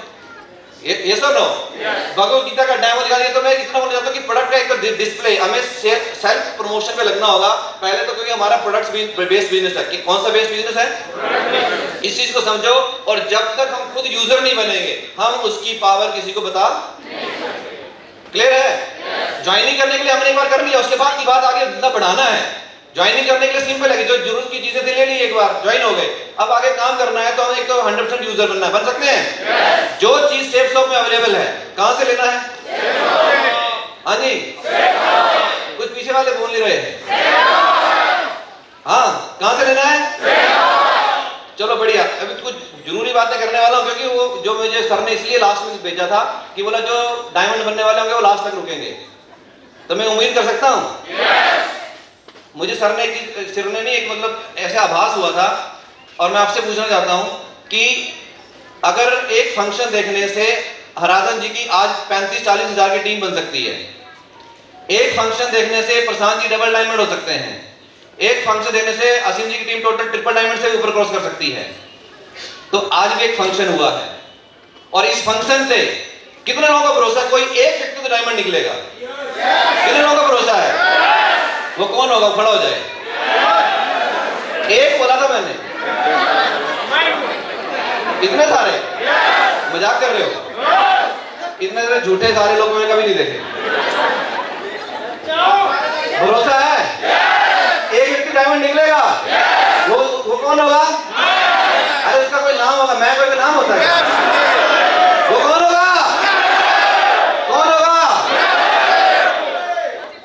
ये सुनो भगवत गीता का डेमो दिखा दिया। तो मैं इतना बोलना चाहता हूँ कि प्रोडक्ट का एक डिस्प्ले हमें सेल्फ प्रमोशन में लगना होगा पहले तो, क्योंकि हमारा प्रोडक्ट बेस्ड बिजनेस है। कौन सा बेस्ड बिजनेस है? इस चीज को समझो। और जब तक हम खुद यूजर नहीं बनेंगे, हम उसकी पावर किसी को बता। क्लियर है? ज्वाइनिंग करने के लिए हमने एक बार कर लिया, उसके बाद की बात आगे जितना बढ़ाना है। ज्वाइनिंग करने के लिए सिंपल है, जो जरूरत की चीजें थी ले ली, एक बार ज्वाइन हो गए। अब आगे काम करना है तो हमें एक तो 100% यूजर बनना है, बन सकते हैं। जो चीज सेफ शॉप में अवेलेबल है, कहां से लेना है? हाँ जी, कुछ पीछे वाले बोल नहीं रहे। हाँ, कहां से लेना है? चलो बढ़िया। अभी कुछ जरूरी बातें करने वाला हूं, क्योंकि वो जो मुझे सर ने इसलिए लास्ट में भेजा था कि बोला जो डायमंड बनने वाले होंगे वो लास्ट तक रुकेंगे, तो मैं उम्मीद कर सकता हूं। मुझे सर ने एक मतलब ऐसा आभास हुआ था, और मैं आपसे पूछना चाहता हूं कि अगर एक फंक्शन देखने से हराधन जी की आज 35-40 हजार की टीम बन सकती है, एक फंक्शन देखने से प्रशांत जी डबल डायमंड हो सकते हैं, एक फंक्शन देखने से असीम जी की टीम टोटल ट्रिपल डायमंड से ऊपर क्रॉस कर सकती है, तो आज भी एक फंक्शन हुआ है। और इस फंक्शन से कितने लोगों का भरोसा? कोई एक व्यक्ति तो डायमंड निकलेगा। कितने लोगों का भरोसा है? वो कौन होगा? खड़ा हो जाए। एक बोला था मैंने, इतने सारे मजाक कर रहे हो? इतने सारे झूठे सारे लोग मैंने कभी नहीं देखे। भरोसा है? एक व्यक्ति डायमंड निकलेगा। वो कौन होगा? अरे उसका कोई नाम होगा, मैं कोई नाम होता है। वो कौन होगा? कौन होगा?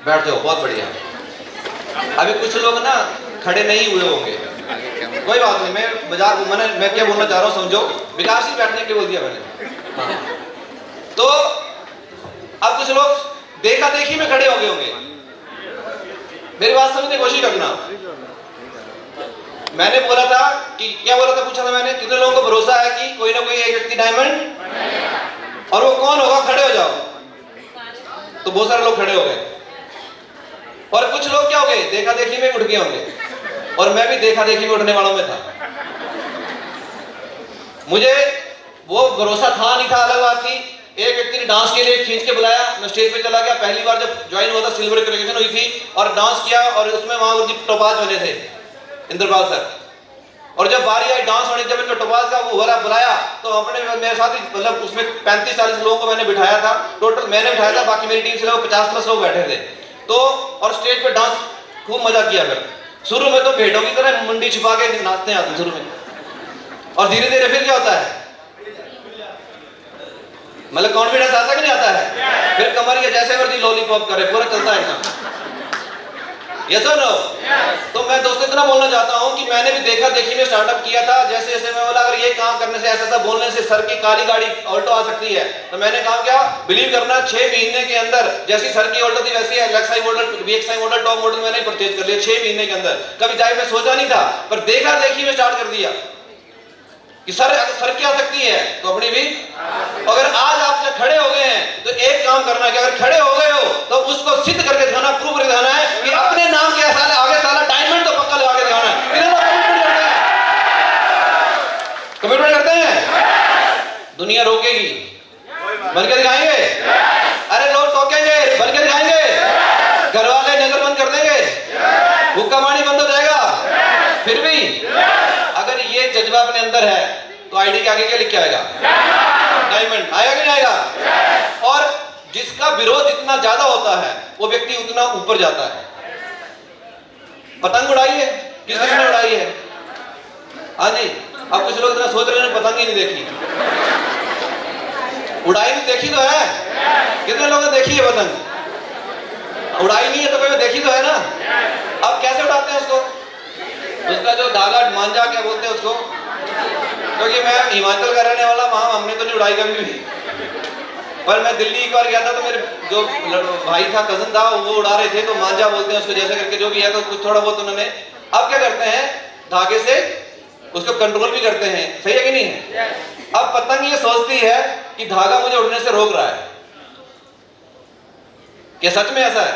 बैठ जाओ, बहुत बढ़िया। अभी कुछ लोग ना खड़े नहीं हुए होंगे, कोई बात नहीं, मैं मजाक मैं क्या बोलना चाह रहा हूँ समझो। विकास ही बैठने के लिए बोल दिया मैंने। हाँ। तो अब कुछ लोग देखा देखी में खड़े हो गए होंगे। मेरी बात समझने की कोशिश करना। मैंने बोला था कि क्या बोला था, पूछा था मैंने, कितने लोगों को भरोसा है कि कोई ना कोई एक व्यक्ति डायमंड, और वो कौन होगा? खड़े हो जाओ। तो बहुत सारे लोग खड़े हो गए, और कुछ लोग क्या हो गए? देखा देखी में उठ गए होंगे, और मैं भी देखा देखी में उठने वालों में था। मुझे वो भरोसा था नहीं था, अलग बात थी। एक व्यक्ति ने डांस के लिए खींच के बुलाया, मैं स्टेज पे चला गया। पहली बार जब ज्वाइन हुआ था, सिल्वर ग्रेजुएशन हुई थी, और डांस किया, और उसमें वहां उनकी टोपाज बने थे, इंद्रपाल सर। और जब बारी आई डांस होने, जब इनका टोपाज का वो वाला बुलाया, तो अपने मेरे साथ ही मतलब उसमें 35-40 लोगों को मैंने बिठाया था। टोटल मैंने बिठाया था, बाकी मेरी टीम से लोग 50+ लोग बैठे थे। तो और स्टेज पे डांस खूब मजा किया। फिर शुरू में तो भेड़ों की तरह मुंडी छुपा के नाचते हैं आदमी शुरू में, और धीरे धीरे फिर क्या होता है, मतलब कॉन्फिडेंस आता कि नहीं आता है। फिर कमर के जैसे मर्जी लॉलीपॉप करे, पूरा चलता है एकदम। यस और नो? तो मैं दोस्तों इतना बोलना चाहता हूं कि मैंने भी देखा देखी में स्टार्टअप किया था। जैसे जैसे मैं बोला अगर ये काम करने से, ऐसा बोलने से सर की काली गाड़ी ऑल्टो आ सकती है, तो मैंने काम किया। बिलीव करना, 6 महीने के अंदर जैसी सर की ऑल्टो थी वैसी LXI model, VXI model, top model मैंने परचेज कर लिया 6 महीने के अंदर। कभी लाइफ में सोचा नहीं था, पर देखा देखी में स्टार्ट कर दिया कि सर क्या सकती है, तो अपनी भी। अगर आज आप जब खड़े हो गए हैं तो एक काम करना है कि अगर खड़े हो गए हो तो उसको सिद्ध करके दिखाना, प्रूफ करके दिखाना है कि अपने टोकेगी? बन के दिखाएंगे? अरे लोग टोकेंगे, बन के दिखाएंगे? घर वाले नजर बंद कर देंगे, हुक्का पानी बंद हो जाएगा। फिर भी अगर ये जज्बा अपने अंदर है तो आईडी के आगे क्या लिख के आएगा? डायमंड। आएगा कि नहीं आएगा? और जिसका विरोध इतना ज्यादा होता है वो व्यक्ति उतना ऊपर जाता है। पतंग उड़ाई है, किसने उड़ाई है? हाँ जी। अब कुछ लोग इतना सोच रहे हैं पतंग ही नहीं देखी। उड़ाई नहीं देखी तो है? कितने लोगों ने देखी है पतंग? उड़ाई नहीं है तो कोई देखी तो है ना? अब कैसे उड़ाते हैं उसको? उसका जो धागा मांझा क्या बोलते हैं उसको, क्योंकि मैं हिमाचल का रहने वाला, वहां हमने तो नहीं उड़ाई कभी भी। पर मैं दिल्ली एक बार गया था तो मेरे जो भाई था, कजन था, वो उड़ा रहे थे, तो मांझा बोलते हैं उसको, जैसे करके जो भी है, तो कुछ थोड़ा बहुत उन्होंने। अब क्या करते हैं, धागे से उसको कंट्रोल भी करते हैं। सही है कि नहीं है? अब पतंग ये सोचती है कि धागा मुझे उड़ने से रोक रहा है। क्या सच में ऐसा है?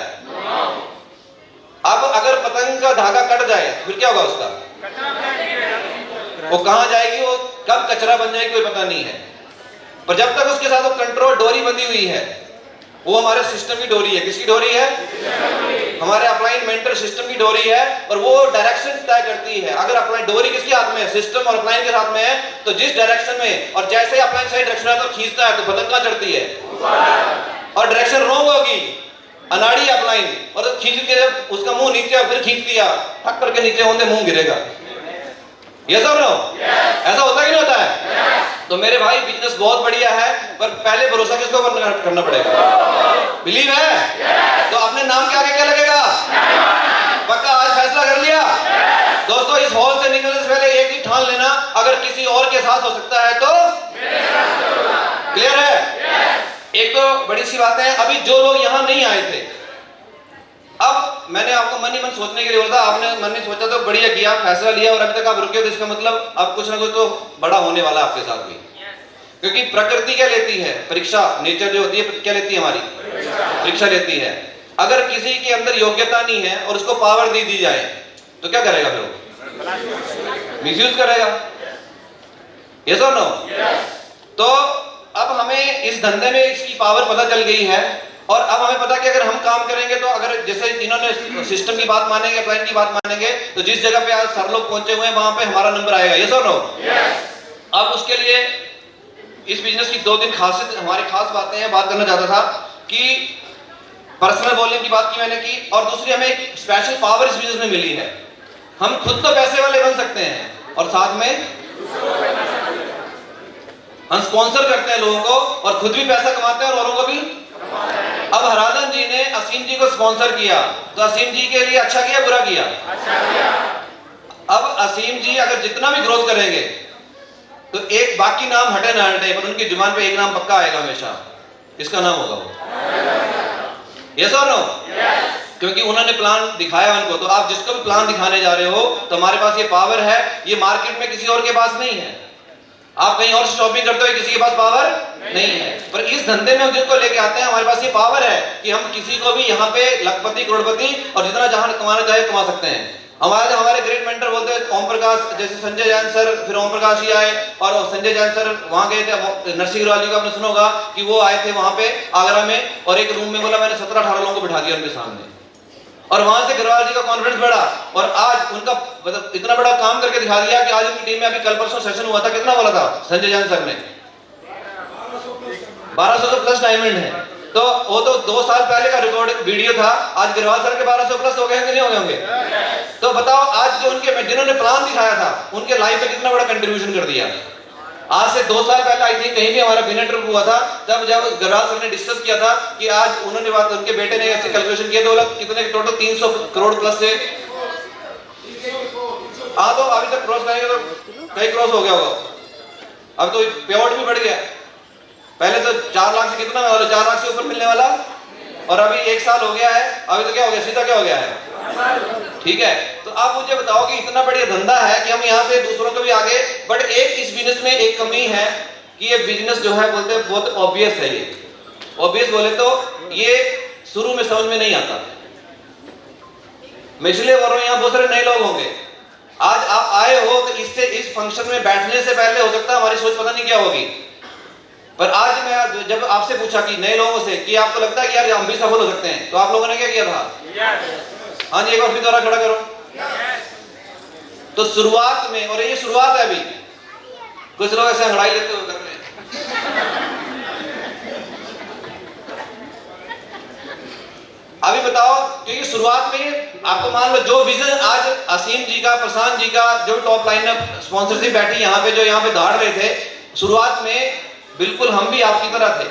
अब अगर पतंग का धागा कट जाए फिर क्या होगा उसका? वो कहां जाएगी, वो कब कचरा बन जाएगी कोई पता नहीं है। पर जब तक उसके साथ वो कंट्रोल डोरी बंधी हुई है, वो हमारे सिस्टम की डोरी है। किसकी डोरी है? हमारे अप्लाइन मेंटल सिस्टम की डोरी है, और वो डायरेक्शन तय करती है। अगर अप्लाइन डोरी किसके हाथ में है? सिस्टम और अप्लाइन के हाथ में है। तो जिस डायरेक्शन में, और जैसे ही अप्लाइन सही डायरेक्शन है तो खींचता है, तो पतंग कहां चढ़ती है? और डायरेक्शन रॉन्ग होगी, अनाड़ी अप्लाइन, और तो खींच के जब उसका मुंह नीचे फिर खींच दिया, ठक करके नीचे होंगे, मुंह गिरेगा। ये सब नो ऐसा होता है कि नहीं होता है? तो मेरे भाई बिजनेस बहुत बढ़िया है, पर पहले भरोसा किसको करना पड़ेगा? बिलीव है? तो अपने नाम के आगे क्या लगेगा? पक्का आज फैसला कर लिया? दोस्तों इस हॉल से निकलने से पहले एक ही ठान लेना, अगर किसी और के साथ हो सकता है तो क्लियर है? एक तो बड़ी सी बात है, अभी जो लोग यहां नहीं आए थे, अब मैंने आपको मन ही मन सोचने के लिए बोला था, आपने मन नहीं सोचा तो बढ़िया किया, फैसला लिया, और अभी तक आप रुके हो, तो इसका मतलब अब कुछ ना कुछ तो बड़ा होने वाला आपके साथ भी। क्योंकि प्रकृति क्या लेती है? परीक्षा। नेचर जो होती है क्या लेती है? हमारी परीक्षा लेती है। अगर किसी के अंदर योग्यता नहीं है और उसको पावर दे दी जाए तो क्या करेगा? फिर वो मिसयूज करेगा। यस और नो? तो अब हमें इस धंधे में इसकी पावर पता चल गई है, और अब हमें पता कि अगर हम काम करेंगे तो, अगर जैसे इन्होंने सिस्टम की बात मानेंगे, क्लाइंट की बात मानेंगे, तो जिस जगह पे आज सर लोग पहुंचे हुए हैं वहां पे हमारा नंबर आएगा। यस और नो? अब उसके लिए इस बिजनेस की 2 दिन खासियत, हमारी खास बातें हैं, बात करना चाहता था कि पर्सनल वॉल्यूम की बात की मैंने की, और दूसरी हमें एक स्पेशल पावर इस बिजनेस में मिली है। हम खुद तो पैसे वाले बन सकते हैं, और साथ में हम स्पॉन्सर करते हैं लोगों को, और खुद भी पैसा कमाते हैं और औरों को भी। अब हराधन जी ने असीम जी को स्पॉन्सर किया, तो असीम जी के लिए अच्छा किया बुरा किया? अब असीम जी अगर जितना भी ग्रोथ करेंगे तो एक बाकी नाम हटे ना हटे, पर उनकी जुबान पे एक नाम पक्का आएगा हमेशा। इसका नाम होगा वो। यस और नो? क्योंकि उन्होंने प्लान दिखाया उनको। तो आप जिसको भी प्लान दिखाने जा रहे हो, तो हमारे पास ये पावर है, ये मार्केट में किसी और के पास नहीं है। आप कहीं और से शॉपिंग करते हो, किसी के पास पावर नहीं है, पर इस धंधे में हम जिनको लेके आते हैं हमारे पास ये पावर है कि हम किसी को भी यहाँ पे लखपति करोड़पति और जितना जहां कमाना चाहे कमा सकते हैं। हमारे ग्रेट मेंटर बोलते हैं ओम प्रकाश, जैसे संजय जैन सर, फिर ओम प्रकाश ही आए, और संजय जैन सर वहां गए थे। नरसिंह अग्रवाल जी का आपने सुना होगा कि वो आए थे वहां पे आगरा में, और एक रूम में बोला मैंने 17-18 लोगों को बिठा दिया उनके सामने, और वहां से अग्रवाल जी का कॉन्फिडेंस बढ़ा, और आज उनका मतलब इतना बड़ा काम करके दिखा दिया कि आज उनकी टीम में अभी कल परसों सेशन हुआ था, कितना बोला था संजय जैन सर ने? 1200 प्लस डायमंड है। तो वो तो 2 साल पहले का रिकॉर्ड वीडियो था, आज अग्रवाल सर के 1200 प्लस हो गए कि नहीं हो गए होंगे? तो बताओ आज जो उनके जिन्होंने प्लान दिखाया था उनके लाइफ में कितना बड़ा कंट्रीब्यूशन कर दिया। आज से 2 साल पहले आई थिंक कहीं भी हमारा बिना ट्रिप हुआ था, जब अग्रवाल सर ने डिस्कस किया था कि आज उन्होंने बात, उनके बेटे ने ऐसे कैलकुलेशन किया, 2 लाख कितने टोटल 300 करोड़ प्लस से। हाँ तो अभी तक क्रॉस करेंगे तो कई क्रॉस हो गया होगा, अब तो पे आउट भी बढ़ गया। पहले तो 4 लाख से कितना 4 लाख से ऊपर मिलने वाला, और अभी 1 साल हो गया है, अभी तो क्या हो गया, सीधा क्या हो गया है? ठीक है। तो आप मुझे बताओ कि इतना बढ़िया धंधा है कि हम यहाँ पे दूसरों को भी आगे, बट एक इस बिजनेस में एक कमी है कि ये बिजनेस जो है बोलते हैं बहुत ऑब्वियस है। ये ऑब्वियस बोले तो ये शुरू में समझ में नहीं आता। मैं इसलिए बोल रहा हूँ यहाँ बहुत सारे नए लोग होंगे, आज आप आए हो तो इससे इस फंक्शन में बैठने से पहले हो सकता है हमारी सोच पता नहीं क्या होगी। पर आज मैं जब आपसे पूछा कि नए लोगों से कि आपको लगता है कि यार हम भी सफल हो सकते हैं, तो आप लोगों ने क्या किया था? हाँ जी, एक बार फिर दोबारा खड़ा करो। तो शुरुआत में, और ये शुरुआत है, अभी कुछ लोग ऐसे अंगड़ाई लेते हुए कर रहे हैं। अभी बताओ, क्योंकि शुरुआत में आपको मान लो जो विजन आज असीम जी का, प्रशांत जी का, जो टॉप लाइन स्पॉन्सरशिप बैठी यहाँ पे, जो यहाँ पे दौड़ रहे थे, शुरुआत में बिल्कुल हम भी आपकी तरह थे।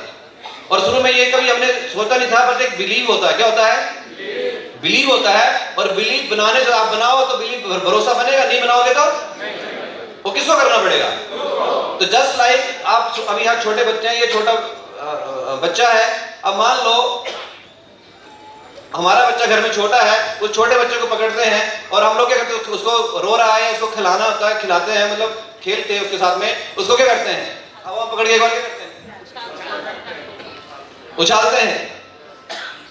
और शुरू में ये कभी हमने सोचा नहीं था, बस एक बिलीव होता है। क्या होता है? बिलीव होता है। और बिलीव बनाने से आप बनाओ तो बिलीव, भरोसा बनेगा। नहीं बनाओगे तो वो किसको करना पड़ेगा? तो जस्ट लाइक आप अभी यहाँ छोटे बच्चे हैं, ये छोटा बच्चा है। अब मान लो हमारा बच्चा घर में छोटा है, उस छोटे बच्चे को पकड़ते हैं और हम लोग क्या करते हैं? उसको रो रहा है, उसको खिलाना होता है, खिलाते हैं, मतलब खेलते हैं उसके साथ में। उसको क्या करते हैं? हवा पकड़ के एक बार क्या करते हैं? उछालते हैं।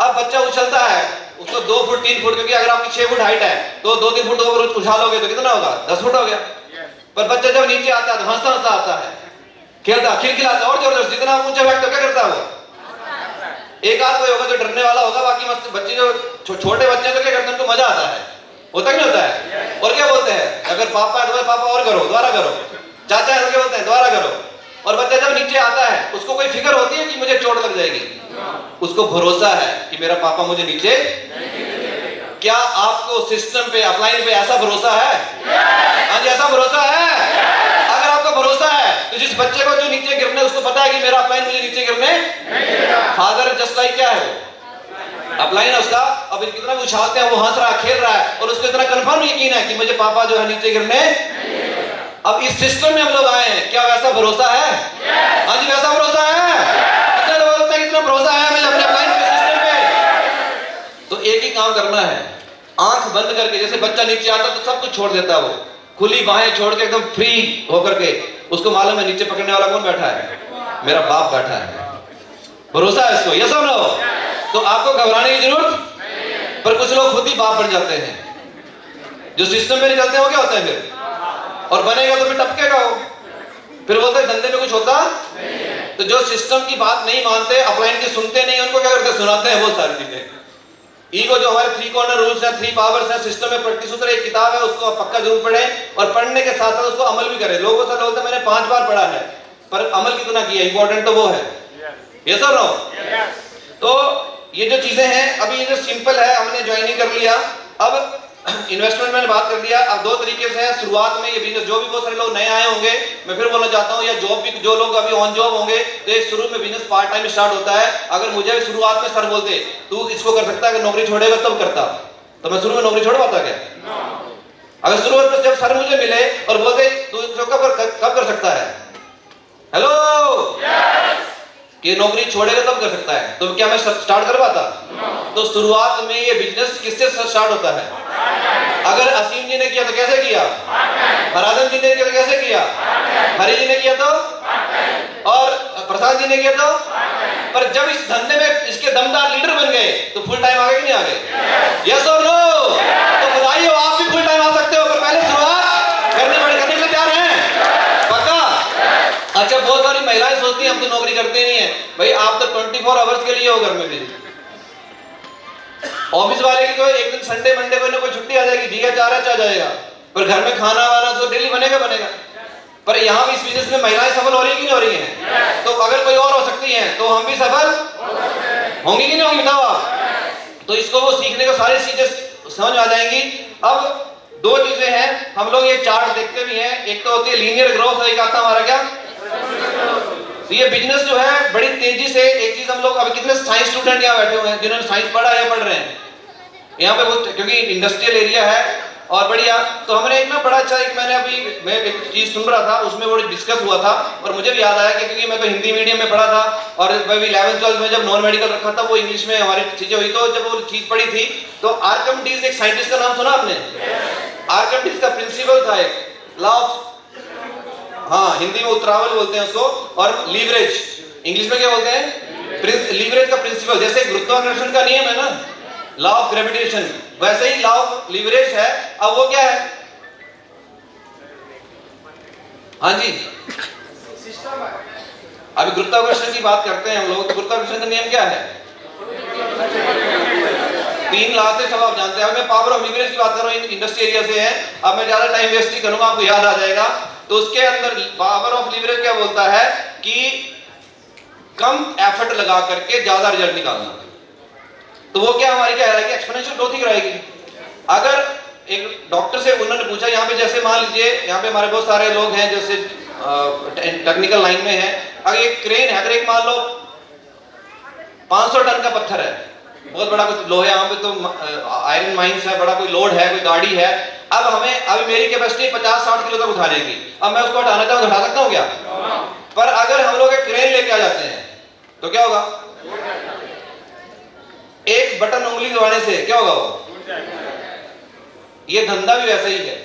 अब बच्चा उछलता है, उसको 2 फुट 3 फुट, क्योंकि अगर आपकी 6 फुट हाइट है तो 2-3 फुट ऊपर उछालोगे तो कितना होगा? 10 फुट हो गया। पर बच्चा जब नीचे आता है तो हंसता हंसता आता है, खेलता खिलखिलाता और जबरदस्त। जितना ऊंचा फेंकते क्या करता है वो? एक आध कोई होगा जो डरने वाला होगा, बाकी मस्त बच्चे जो छोटे बच्चे तो क्या करते हैं? उनको मजा आता है। होता कि नहीं होता है? और क्या बोलते हैं? अगर पापा है तो पापा और करो, दोबारा करो। चाचा है तो क्या बोलते हैं? दोबारा करो। और बच्चा जब नीचे आता है उसको कोई फिक्र होती है कि मुझे चोट लग जाएगी? उसको भरोसा है कि मेरा पापा मुझे नीचे। क्या आपको सिस्टम पे, अपलाइन पे ऐसा भरोसा है? हाँ जी, ऐसा भरोसा है। अगर आपको भरोसा है तो जिस बच्चे को जो नीचे गिरने, उसको पता है कि मेरा अपलाइन मुझे नीचे गिरने। फादर जस्ट लाइक क्या है? अपलाइन है उसका। अब कितना भी उछालते हैं, वो हंस रहा है, खेल रहा है, और उसको इतना कंफर्म यकीन है कि मुझे पापा जो है नीचे गिरने। अब इस सिस्टम में हम लोग आए हैं, क्या वैसा भरोसा है? हाँ जी, वैसा भरोसा है। कितने लोग बोलते हैं कितना भरोसा है हमें अपने अपलाइन पे, सिस्टम पे? तो एक ही काम करना है, आंख बंद करके। जैसे बच्चा नीचे आता तो सब कुछ छोड़ देता है, वो खुली बाहें छोड़ के एकदम फ्री होकर के। उसको मालूम है नीचे पकड़ने वाला कौन बैठा है? मेरा बाप बैठा है। भरोसा है इसको, यस और नो? तो आपको घबराने की जरूरत। पर कुछ लोग खुद ही बाप बन जाते हैं, जो सिस्टम में नहीं चलते हो। क्या होता है फिर? और बनेगा तो फिर टपकेगा वो। फिर बोलते हैं धंधे में कुछ होता। तो जो सिस्टम की बात नहीं मानते, अपलाइन की सुनते नहीं, उनको क्या करते? सुनाते हैं वो सारी चीजें। ईगो, जो हमारे 3 कॉर्नर रूल्स हैं, 3 पावर्स हैं, सिस्टम में प्रतिसूत्र एक किताब है, उसको पक्का जरूर पढ़ें, और पढ़ने के साथ साथ उसको अमल भी करें। लोगों से बोलते हैं मैंने 5 बार पढ़ा है, पर अमल कितना किया? इंपॉर्टेंट तो वो है। यस और नो? तो ये जो चीजें हैं, अभी ये जो सिंपल है, हमने ज्वाइनिंग कर लिया। अब इन्वेस्टमेंट मैंने बात कर दिया। अब 2 तरीके से है शुरुआत में ये बिजनेस। जो भी बहुत सारे लोग नए आए होंगे, मैं फिर बोलना चाहता हूँ, या जॉब भी जो लोग अभी ऑन जॉब होंगे, तो एक शुरू में बिजनेस पार्ट टाइम स्टार्ट होता है। अगर मुझे शुरुआत में सर बोलते तू इसको कर सकता है, अगर नौकरी छोड़ेगा तब करता, तो मैं शुरू में नौकरी छोड़ पाता क्या? अगर शुरुआत में जब सर मुझे मिले और बोलते तू इसको कब कर सकता है? हेलो, कि नौकरी छोड़ेगा तब कर सकता है, तो क्या मैं स्टार्ट कर पाता? तो शुरुआत में ये बिजनेस किससे स्टार्ट होता है? अगर असीम जी ने किया तो कैसे किया? फराजन जी ने किया तो कैसे किया? हरी जी ने किया तो, और प्रसाद जी ने किया तो। पर जब इस धंधे में इसके दमदार लीडर बन गए तो फुल टाइम आ गए कि नहीं आ गए? यस और नो? तो बताइए, आप भी फुल टाइम आ सकते हो, पर पहले शुरुआत करने के लिए तैयार हैं? पक्का? अच्छा, बहुत सारी महिलाएं सोचती हैं हम तो नौकरी करते नहीं है। भाई आप तो 24 आवर्स के लिए हो घर में भी। ऑफिस वाले की तो एक दिन संडे मंडे को कोई छुट्टी आ जाएगी, जी चाह जाएगा, पर घर में खाना वाना तो डेली बनेगा। पर यहाँ भी इस बिजनेस में महिलाएं सफल हो रही है कि नहीं हो रही हैं? तो अगर कोई और हो सकती हैं तो हम भी सफल होंगी कि नहीं होंगी? बताओ आप। तो इसको वो सीखने को सारी चीजें समझ आ जाएंगी। अब 2 चीजें हैं, हम लोग ये चार्ट देखते भी हैं। एक तो होती है लीनियर ग्रोथ, और एक आता हमारा क्या? तो ये बिजनेस जो है बड़ी तेजी से, एक चीज हम लोग, अभी कितने साइंस स्टूडेंट यहाँ बैठे हुए हैं जिन्होंने साइंस पढ़ा या पढ़ रहे हैं यहाँ पे, क्योंकि इंडस्ट्रियल एरिया है और बढ़िया। तो हमने एक ना बड़ा अच्छा, एक मैंने अभी मैं एक चीज सुन रहा था, उसमें वो डिस्कस हुआ था, और मुझे भी याद आया कि क्योंकि मैं तो हिंदी मीडियम में पढ़ा था, और मैं भी 11th-12th में जब नॉन मेडिकल रखा था, वो इंग्लिश में हमारी चीजें हुई। तो जब वो चीज पढ़ी थी, तो आर्किमिडीज, एक साइंटिस्ट का नाम सुना आपने? आर्किमिडीज का प्रिंसिपल था एक लॉ ऑफ, हाँ हिंदी में उत्तरावल बोलते हैं उसको, और लीवरेज इंग्लिश में क्या बोलते हैं? लीवरेज का प्रिंसिपल। जैसे गुरुत्वाकर्षण का नियम है ना, लॉ ऑफ ग्रेविटेशन, वैसे ही लॉ ऑफ लीवरेज है। अब वो क्या है? हाँ जी, अभी गुरुत्वाकर्षण की बात करते हैं हम लोग, तो गुरुत्वाकर्षण का नियम क्या है? 3 लाते सब आप जानते हैं। अब मैं पावर ऑफ लीवरेज की बात कर रहा हूँ, इंडस्ट्री एरिया से है। अब मैं ज्यादा टाइम वेस्ट नहीं करूंगा, आपको याद आ जाएगा। तो उसके अंदर पावर ऑफ लीवरेज क्या बोलता है कि कम एफर्ट लगा करके ज्यादा रिजल्ट निकालना। तो वो क्या हमारी क्या है, एक्सपोनेंशियल ग्रोथ ही कराएगी। अगर एक डॉक्टर से उन्होंने पूछा, यहाँ पे जैसे मान लीजिए यहाँ पे हमारे बहुत सारे लोग हैं जैसे टेक्निकल लाइन में है, अगर एक क्रेन है, अगर एक मान लो 500 टन का पत्थर है, बहुत बड़ा कुछ लोहे, यहाँ पे तो आयरन माइंस है, बड़ा कोई लोड है, कोई गाड़ी है। अब हमें, अभी मेरी कैपेसिटी 50-60 किलो तक उठाने की, अब मैं उसको हटाना चाहूँ तो उठा सकता हूँ क्या? पर अगर हम लोग एक क्रेन लेके आ जाते हैं तो क्या होगा? एक बटन उंगली दबाने से क्या होगा वो? ये धंधा भी वैसा ही है।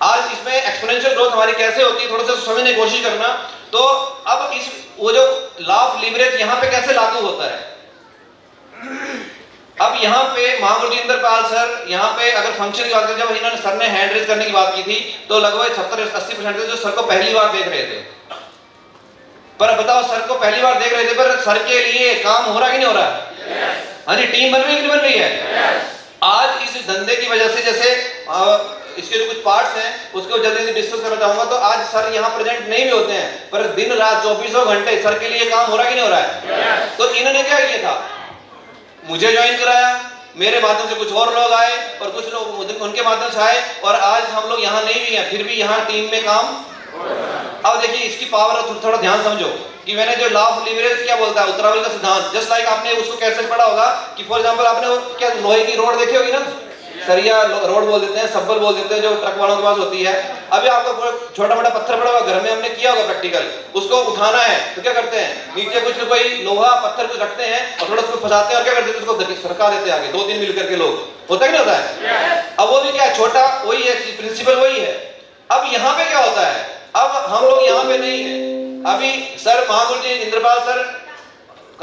आज इसमें एक्सपोनेंशियल ग्रोथ हमारी कैसे होती है, थोड़ा सा समझने की कोशिश करना। तो अब इस वो जो लॉ ऑफ लीवरेज यहाँ पे कैसे लागू होता है? अब यहाँ पे महागुरु इंद्रपाल सर, यहाँ पे अगर फंक्शन की बात करें, जब इन्होंने सर ने हैंड रेज करने की बात की थी तो लगभग 70-80% जो सर को पहली बार देख रहे थे। पर बताओ, सर को पहली बार देख रहे थे, पर सर के लिए काम हो रहा कि नहीं हो रहा? हाँ जी, टीम बन रही है कि नहीं बन रही है? आज इस धंधे की वजह से, जैसे इसके जो कुछ पार्ट्स हैं उसको जल्दी से डिस्कस करना चाहूंगा। तो आज सर यहाँ प्रेजेंट नहीं भी होते हैं, पर दिन रात 24 घंटे सर के लिए काम हो रहा कि नहीं हो रहा है? तो इन्होंने क्या किया था, मुझे ज्वाइन कराया, मेरे माध्यम से कुछ और लोग आए और कुछ लोग उनके माध्यम से आए, और आज हम लोग यहाँ नहीं भी हैं, फिर भी यहाँ टीम में काम। अब देखिए इसकी पावर थोड़ा ध्यान समझो कि मैंने जो लॉ ऑफ लीवरेज क्या बोलता है, उत्तरावली का सिद्धांत, जस्ट लाइक आपने उसको कैसे पढ़ा होगा कि फॉर एग्जांपल आपने क्या लोहे की रोड देखी होगी ना, सरिया रोड बोल देते हैं, सब्बल बोल देते हैं, जो ट्रक वालों के पास होती है। अभी आपको छोटा मोटा पत्थर पड़ा हुआ घर में, हमने किया होगा प्रैक्टिकल, उसको उठाना है तो क्या करते हैं, नीचे कुछ कोई लोहा पत्थर कुछ रखते हैं और थोड़ा उसको फंसाते हैं और क्या करते हैं, उसको सरका देते हैं आगे, 2-3 मिल करके लोग, होता है कि नहीं होता है? अब वो भी क्या है, छोटा वही है, प्रिंसिपल वही है। अब यहाँ पे क्या होता है, अब हम लोग यहाँ पे नहीं है, अभी सर महागुरु जी इंद्रपाल सर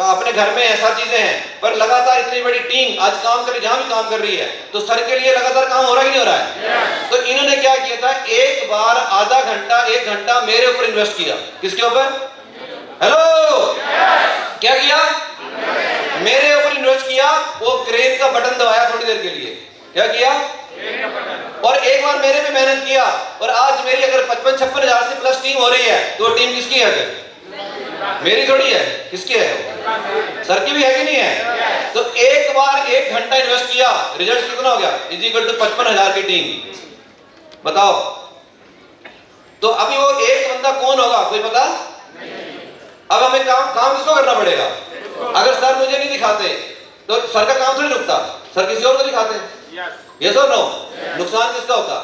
अपने घर में ऐसा चीजें हैं, पर लगातार इतनी बड़ी टीम आज काम कर रही, जहां भी काम कर रही है, तो सर के लिए लगातार काम हो रहा है कि नहीं हो रहा है? तो इन्होंने क्या किया था, एक बार आधा घंटा 1 घंटा मेरे ऊपर इन्वेस्ट किया। किसके ऊपर? हेलो, क्या किया? मेरे ऊपर इन्वेस्ट किया। वो क्रेन का बटन दबाया थोड़ी देर के लिए, क्या किया? और एक बार मेरे पे मेहनत किया, और आज मेरी अगर 55-56 हजार से प्लस टीम हो रही है, तो टीम किसकी है? मेरी थोड़ी है, किसकी है? सर की भी है कि नहीं है? तो एक बार 1 घंटा इन्वेस्ट किया, रिजल्ट कितना हो गया? इज इक्वल टू 55,000 की टीम। बताओ, तो अभी वो एक बंदा कौन होगा, कोई पता? अब हमें काम किसको करना पड़ेगा? अगर सर मुझे नहीं दिखाते तो सर का काम थोड़ी रुकता, सर किसी और को दिखाते। यस और नो? नुकसान किसका होता?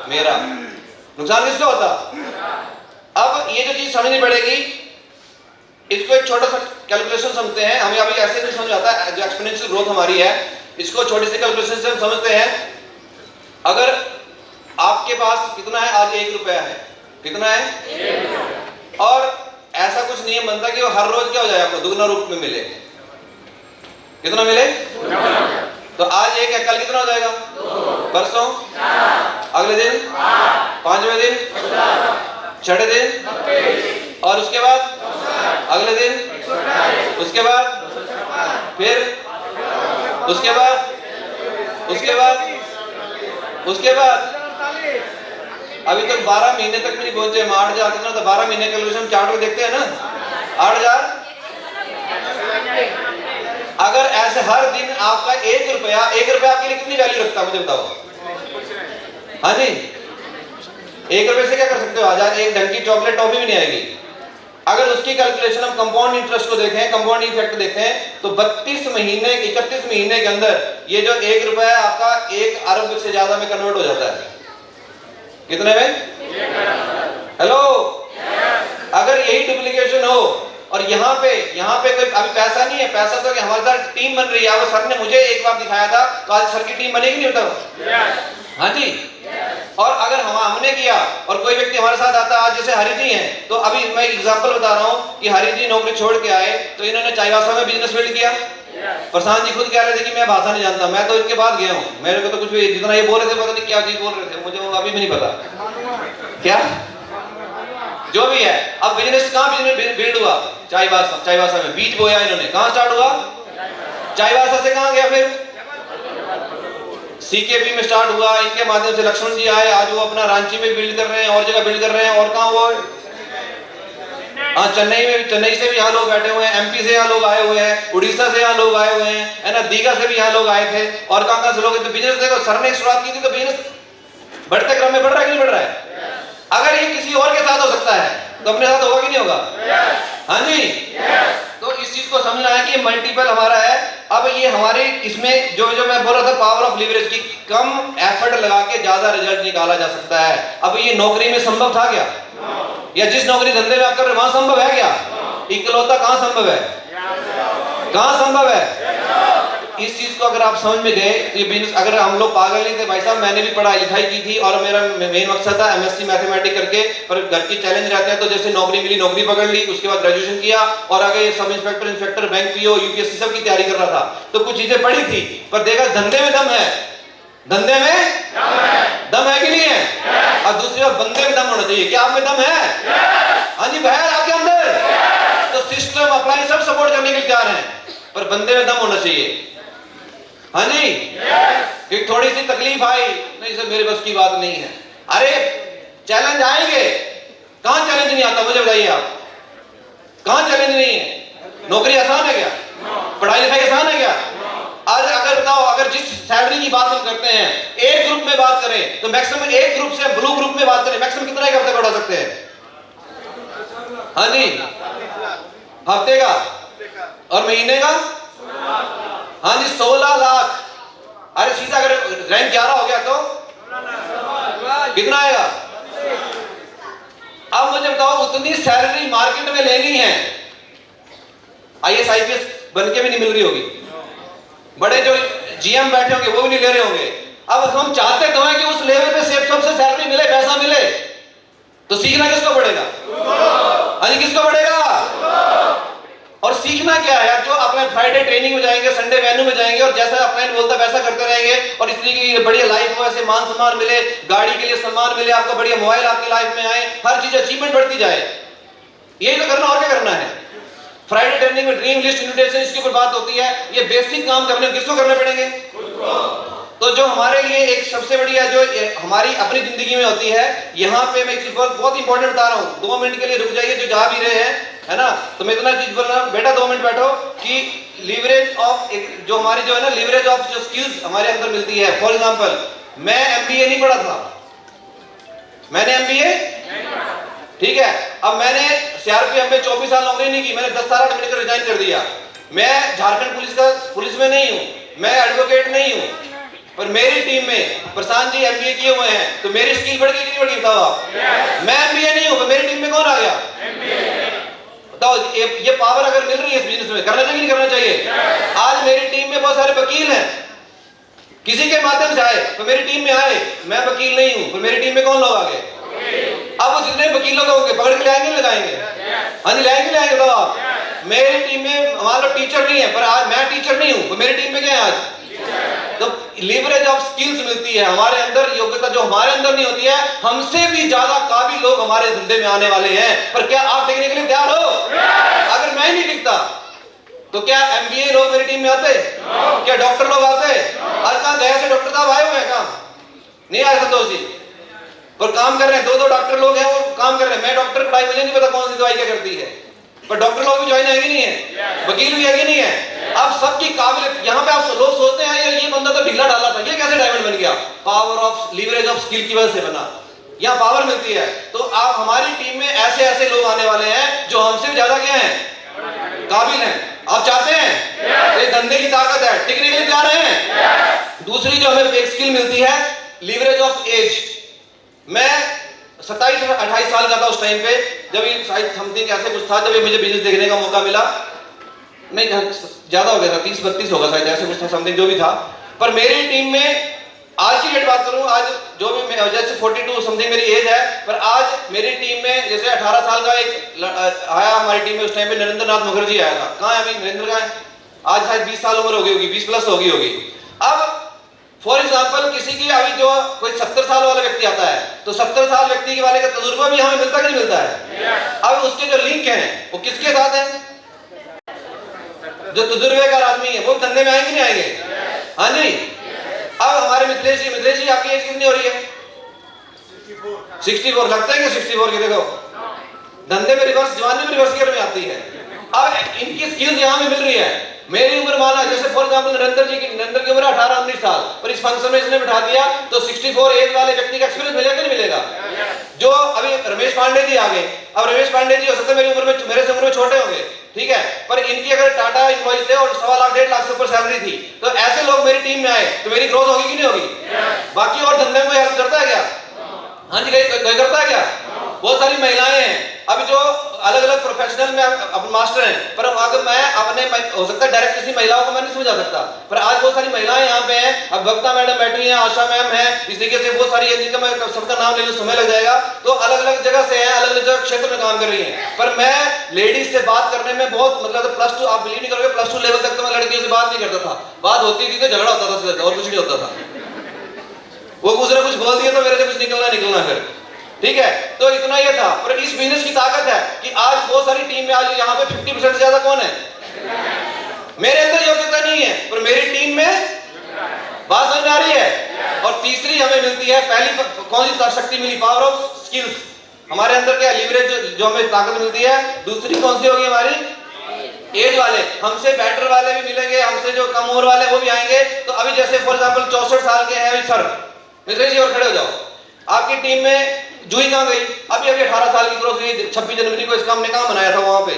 मेरा। नुकसान किसका होता? अब ये जो चीज समझनी पड़ेगी, इसको एक छोटा सा कैलकुलेशन समझते हैं। हमें अभी ऐसे नहीं समझ आता है, जो एक्सपोनेंशियल ग्रोथ हमारी है, इसको छोटे से कैलकुलेशन से हम समझते हैं। अगर आपके पास कितना है, आज 1 रुपया है, कितना है? और ऐसा कुछ नियम बनता कि वो हर रोज क्या हो जाए, आपको दुगना रूप में मिले। कितना मिले? तो आज 1 है, कल कितना हो जाएगा? 2, परसों 4, अगले दिन 8, 5वें दिन 6ठे दिन, और उसके बाद अगले दिन, उसके बाद फिर उसके बाद अभी तक 12 महीने तक भी नहीं पहुंचे हम। 8,000 कितना था? 12 महीने कैलकुलेशन चार्ट में देखते हैं ना, 8,000। अगर ऐसे हर दिन आपका 1 रुपया आपके लिए कितनी वैल्यू रखता है, मुझे बताओ। हाँ जी, 1 रुपये से क्या कर सकते हो? आज एक ढंग की चॉकलेट टॉफी भी नहीं आएगी। अगर उसकी कैलकुलेशन हम कंपाउंड इंटरेस्ट को देखें, कंपाउंड इफेक्ट देखें, तो 31 महीने के अंदर ये जो 1 रुपया आपका 1 अरब से ज्यादा में कन्वर्ट हो जाता है। कितने में? हेलो, अगर यही डुप्लीकेशन हो, और यहाँ पे कोई अभी पैसा नहीं है, पैसा तो कि हमारे साथ टीम बन रही है। और सर ने मुझे एक बार दिखाया था, तो आज सर की टीम बनेगी नहीं होता? हाँ जी। और अगर हमने किया और कोई व्यक्ति हमारे साथ आता, आज जैसे हरि जी हैं, तो अभी मैं एग्जांपल बता रहा हूँ कि हरि जी नौकरी छोड़ के आए, तो इन्होंने चाईबासा में बिजनेस बिल्ड किया। प्रशांत जी खुद कह रहे थे कि मैं भाषा नहीं जानता, मैं तो इनके बाद गया हूँ, मेरे को तो कुछ भी, जितना ये बोल रहे थे पता नहीं क्या चीज बोल रहे थे, मुझे वो अभी भी नहीं पता। क्या जो भी है। अब बिजनेस कहाँ बिजनेस बिल्ड हुआ? चाईबासा में बीज बोया इन्होंने। कहाँ स्टार्ट हुआ? चाईबासा से कहाँ गया? फिर सीकेबी में स्टार्ट हुआ। इनके माध्यम से लक्ष्मण जी आए, आज वो अपना रांची में बिल्ड कर रहे हैं और जगह बिल्ड कर रहे हैं। और कहाँ वो, हाँ चेन्नई में, चेन्नई से भी यहाँ लोग बैठे हुए हैं, एमपी से यहाँ लोग आए हुए हैं, उड़ीसा से यहाँ लोग आए हुए हैं, है ना, दीघा से भी यहाँ लोग आए थे। और कहाँ से लोग। तो बिजनेस देखो, सर ने शुरुआत की थी तो बिजनेस बढ़ते क्रम में बढ़ रहा है कि नहीं बढ़ रहा है? अगर ये किसी और के साथ हो सकता है तो अपने साथ होगा कि नहीं होगा? हाँ जी। तो इस चीज को समझना है कि मल्टीपल हमारा है। अब ये हमारे इसमें जो मैं बोल रहा था पावर ऑफ लीवरेज की, कम एफर्ट लगा के ज्यादा रिजल्ट निकाला जा सकता है। अब ये नौकरी में संभव था क्या? या जिस नौकरी धंधे में आप कर रहे हैं वहां संभव है क्या? इकलौता कहां संभव है? कहां संभव है? इस चीज को अगर आप समझ में गए, ये बिजनेस, अगर हम लोग पागल नहीं थे भाई साहब, मैंने भी पढ़ाई लिखाई की थी और मेरा मेन मकसद था एमएससी मैथमेटिक्स करके, पर घर की चैलेंज रहते हैं तो जैसे नौकरी मिली, नौकरी पकड़ ली, उसके बाद ग्रेजुएशन किया और आगे sub inspector, inspector, bank PO, UPSC सब की तैयारी कर रहा था। तो कुछ चीजें पढ़ी थी, पर देखा धंधे में दम है। धंधे में दम है कि नहीं है? और दूसरी बात, बंदे में दम होना चाहिए। क्या आप में दम है? हाँ जी, बहर आपके अंदर। तो सिस्टम अप्लाई सब सपोर्ट करने के लिए तैयार हैं, पर बंदे में दम होना चाहिए। हाँ जी। कि थोड़ी सी तकलीफ आई, नहीं सर मेरे बस की बात नहीं है। अरे चैलेंज आएंगे, कहां चैलेंज नहीं आता? मुझे बताइए आप, कहां चैलेंज नहीं है? नौकरी आसान है क्या? पढ़ाई लिखाई आसान है क्या? आज अगर बताओ, अगर जिस सैलरी की बात हम करते हैं, एक ग्रुप में बात करें तो मैक्सिमम, एक ग्रुप से ब्लू ग्रुप में बात करें, मैक्सिमम कितना एक हफ्ते का उठा सकते हैं? हाँ जी, हफ्ते का। और महीने का? हाँ जी, 16 लाख। अरे सीधा अगर रैंक 11 हो गया तो कितना आएगा? अब मुझे बताओ, उतनी सैलरी मार्केट में लेनी है, आईएएस आईपीएस बन के भी नहीं मिल रही होगी, बड़े जो जीएम बैठे होंगे वो भी नहीं ले रहे होंगे। अब हम चाहते तो हैं कि उस लेवल पे सबसे सैलरी मिले, पैसा मिले, तो सीखना किसको पड़ेगा? हाँ जी, किसको पड़ेगा? और सीखना क्या है? जो अपने फ्राइडे ट्रेनिंग में जाएंगे, संडे वेन्यू में जाएंगे और जैसा अपना बोलता है वैसा करते रहेंगे और इस तरीके की बढ़िया लाइफ हो, ऐसे मान सम्मान मिले, गाड़ी के लिए सम्मान मिले आपको, बढ़िया मोबाइल आपकी लाइफ में आए, हर चीज अचीवमेंट बढ़ती जाए, यही तो करना। और क्या करना है? फ्राइडे ट्रेनिंग में ड्रीम लिस्ट, इन्विटेशन, इसके ऊपर बात होती है। ये बेसिक काम करने किसको करने पड़ेंगे? तो जो हमारे लिए एक सबसे बढ़िया जो हमारी अपनी जिंदगी में होती है, यहाँ पे मैं एक चीज बहुत इंपॉर्टेंट बता रहा हूँ, 2 मिनट के लिए रुक जाइए जो जा भी रहे हैं, है ना। तो मैं इतना चीज बोल रहा हूँ, बेटा 2 मिनट बैठो, कि लीवरेज ऑफ, जो हमारी जो है ना, लीवरेज ऑफ जो स्किल्स हमारे अंदर मिलती है। फॉर एग्जांपल, मैं एमबीए नहीं पढ़ा था, मैंने एमबीए, ठीक है, अब मैंने सीआरपीएफ में 24 साल नौकरी नहीं की, मैंने 10 साल मिलकर रिजाइन कर दिया। मैं झारखंड पुलिस में नहीं हूँ, मैं एडवोकेट नहीं हूँ, पर मेरी टीम में प्रशांत जी एमबीए किए हुए हैं, तो मेरी स्किल बढ़ गई कि नहीं बढ़ी? बताओ आप। मैं एमबीए नहीं हूं, तो मेरी टीम में कौन आ गया? बताओ, ये पावर अगर मिल रही है इस बिजनेस में, करना चाहिए नहीं करना चाहिए? आज मेरी टीम में बहुत सारे वकील हैं, किसी के माध्यम से आए तो मेरी टीम में आए, मैं वकील नहीं हूं, तो मेरी टीम में कौन लोग आ गए? अब वो जितने वकील लोग होंगे पकड़ के लाएंगे, लगाएंगे? हाँ जी, लाएंगे। बताओ आप। मेरी टीम में मान लो टीचर नहीं है, पर आज मैं टीचर नहीं हूं, तो मेरी टीम में क्या है आज? तो लीवरेज ऑफ स्किल्स मिलती है हमारे अंदर, योग्यता जो हमारे अंदर नहीं होती है, हमसे भी ज्यादा काबिल लोग हमारे धंधे में आने वाले हैं। पर क्या आप टिकने के लिए तैयार हो? अगर मैं नहीं टिकता तो क्या एमबीए लोग मेरी टीम में आते? क्या डॉक्टर लोग आते? आज कहां गए से डॉक्टर साहब आए हुए हैं? कहां नहीं आए संतोष जी? और काम कर रहे हैं, 2 डॉक्टर लोग हैं, वो काम कर रहे हैं। मैं डॉक्टर पढ़ाई, मुझे नहीं पता कौन सी दवाई क्या करती है, पर डॉक्टर लोग भी ज्वाइन है कि नहीं है? वकील भी है कि नहीं है? अब सबकी काबिलियत, यहाँ पे आप लोग सोचते हैं यार ये बंदा तो ढीला डाला था, ये कैसे डायमंड बन गया? Power of leverage of skill की वजह से बना, यहाँ पावर मिलती है। तो आप हमारी टीम में ऐसे लोग आने वाले हैं जो हमसे ज्यादा क्या है? काबिल हैं। आप चाहते हैं? ये धंधे की ताकत है, टिकने के लिए तैयार हैं? दूसरी जो हमें एक स्किल मिलती है, लीवरेज ऑफ एज। मैं 27-28 साल का था उस टाइम पे, जब ये शायद समथिंग ऐसे कुछ था, जब ये मुझे बिजनेस देखने का मौका मिला, नहीं ज्यादा हो गया था, 30-32 होगा शायद, ऐसे कुछ था समथिंग जो भी था। पर मेरी टीम में आज की डेट बात करूं, आज जो भी जैसे 42 समथिंग मेरी एज है, पर आज मेरी टीम में जैसे 18 साल का एक आया हमारी टीम में, उस टाइम पे नरेंद्र नाथ मुखर्जी आया था। कहाँ है अभी नरेंद्र? का है आज शायद 20 साल उम्र हो गई होगी, 20 प्लस हो गई होगी। अब फॉर एग्जाम्पल किसी की अभी जो कोई 70 साल वाला व्यक्ति आता है तो 70 साल व्यक्ति के वाले का तजुर्बा भी हमें मिलता कि नहीं मिलता है। अब उसके जो लिंक हैं वो किसके साथ हैं? जो तजुर्बेकार आदमी है वो धंधे में आएंगे नहीं आएंगे? हाँ जी। अब हमारे मिथिलेश जी आपकी एज कितनी हो रही है? 64। लगता है कि 64 की? देखो धंधे में रिवर्स, जवानी में रिवर्स गियर में आती है। अब इनकी स्किल्स यहाँ में मिल रही है। मेरी उम्र माना जैसे फॉर एग्जांपल नरेंद्र की उम्र 18-19 साल, पर इस फंक्शन में इसने बिठा दिया तो 64 एज वाले व्यक्ति का एक्सपीरियंस मिलेगा कि नहीं मिलेगा? जो अभी रमेश पांडे जी आ गए, अब रमेश पांडे जी हो सकता है मेरी उम्र में, मेरे से उम्र में छोटे होंगे, ठीक है, पर इनकी अगर टाटा इन्वॉइस थे और 1.25 लाख 1.5 लाख से ऊपर सैलरी थी, तो ऐसे लोग मेरी टीम में आए तो मेरी ग्रोथ होगी कि नहीं होगी? बाकी और धंधे में हेल्प करता है क्या? हाँ जी, कोई करता है क्या? बहुत सारी महिलाएं हैं अभी जो अलग अलग प्रोफेशनल में अपने मास्टर हैं, पर अगर मैं अपने हो सकता है डायरेक्ट किसी महिलाओं को मैं नहीं समझा सकता, पर आज बहुत सारी महिलाएं यहाँ पे हैं। अब भक्ता मैडम बैठी हैं, आशा मैम है, इस तरीके से बहुत सारी है जिनका मैं सबका नाम लेने समय लग जाएगा, तो अलग अलग जगह से हैं, अलग अलग जगह क्षेत्र में काम कर रही हैं। पर मैं लेडीज से बात करने में बहुत मतलब +2, आप बिलीव नहीं करोगे, +2 लेवल तक तो मैं लड़कियों से बात नहीं करता था। बात होती थी तो झगड़ा होता था और कुछ नहीं होता था। वो कुछ ना कुछ बोल दिया तो मेरे से कुछ निकलना फिर, ठीक है। तो इतना ये था, पर इस बिजनेस की ताकत है कि आज बहुत सारी टीम में, आज यहाँ पे 50% से ज्यादा कौन है? मेरे अंदर योग्यता नहीं है पर मेरी टीम में बात समझ आ रही है। और तीसरी हमें मिलती है, पहली कौन सी शक्ति मिली? Power of skills. हमारे अंदर क्या लीवरेज जो हमें ताकत मिलती है। दूसरी कौन सी होगी? हमारी एज वाले, हमसे बेटर वाले भी मिलेंगे, हमसे जो कम उम्र वाले वो भी आएंगे। तो अभी जैसे फॉर एग्जांपल 64 साल के हैं सर, मिश्रा जी और खड़े हो जाओ। आपकी टीम में जूही कहाँ गई? अभी 18 साल की ग्रोथ हुई, 26 जनवरी को इसका हमने कहाँ मनाया था? वहां पे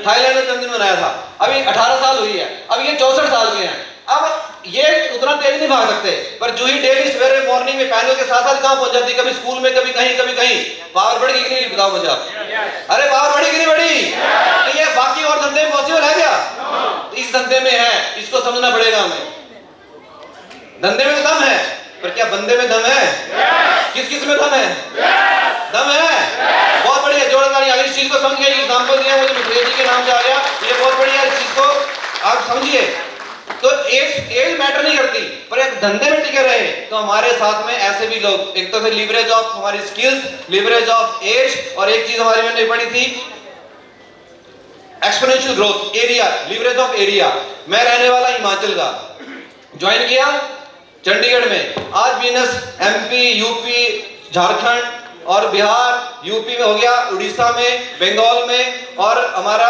थाईलैंड में जन्मदिन मनाया था। अभी 18 साल हुई है, अब ये 64 साल के हैं। अब ये उतना तेज नहीं भाग सकते, पर जूही डेली सवेरे मॉर्निंग में पैनल के साथ साथ कहाँ पहुंच जाती? कभी स्कूल में, कभी कहीं। पावर बढ़ी कि नहीं? बताओ मुझे आप। अरे पावर बढ़ी कि नहीं बढ़ी? तो ये बाकी और धंधे में पॉसिबल है क्या? इस धंधे में है, इसको समझना पड़ेगा हमें। धंधे में दम है, पर क्या बंदे में दम है? किस में दम है? दम है। बहुत बढ़िया, जोरदार। अगर इस चीज को समझ गए, एग्जांपल दिया मुझे मिश्रा जी के नाम से आ गया, ये बहुत बढ़िया। इस चीज को आप समझिए। तो एज मैटर नहीं करती, पर एक धंधे में टिके रहे तो हमारे साथ में ऐसे भी लोग, एक तो लीवरेज ऑफ हमारी स्किल्स, लीवरेज ऑफ एज, और एक चीज हमारी मैंने पढ़ी थी exponential growth, area, leverage of area. मैं रहने वाला हिमाचल का, ज्वाइन किया चंडीगढ़ में। आज बिजनेस MP, UP, झारखंड और बिहार, यूपी में हो गया, उड़ीसा में, बंगाल में, और हमारा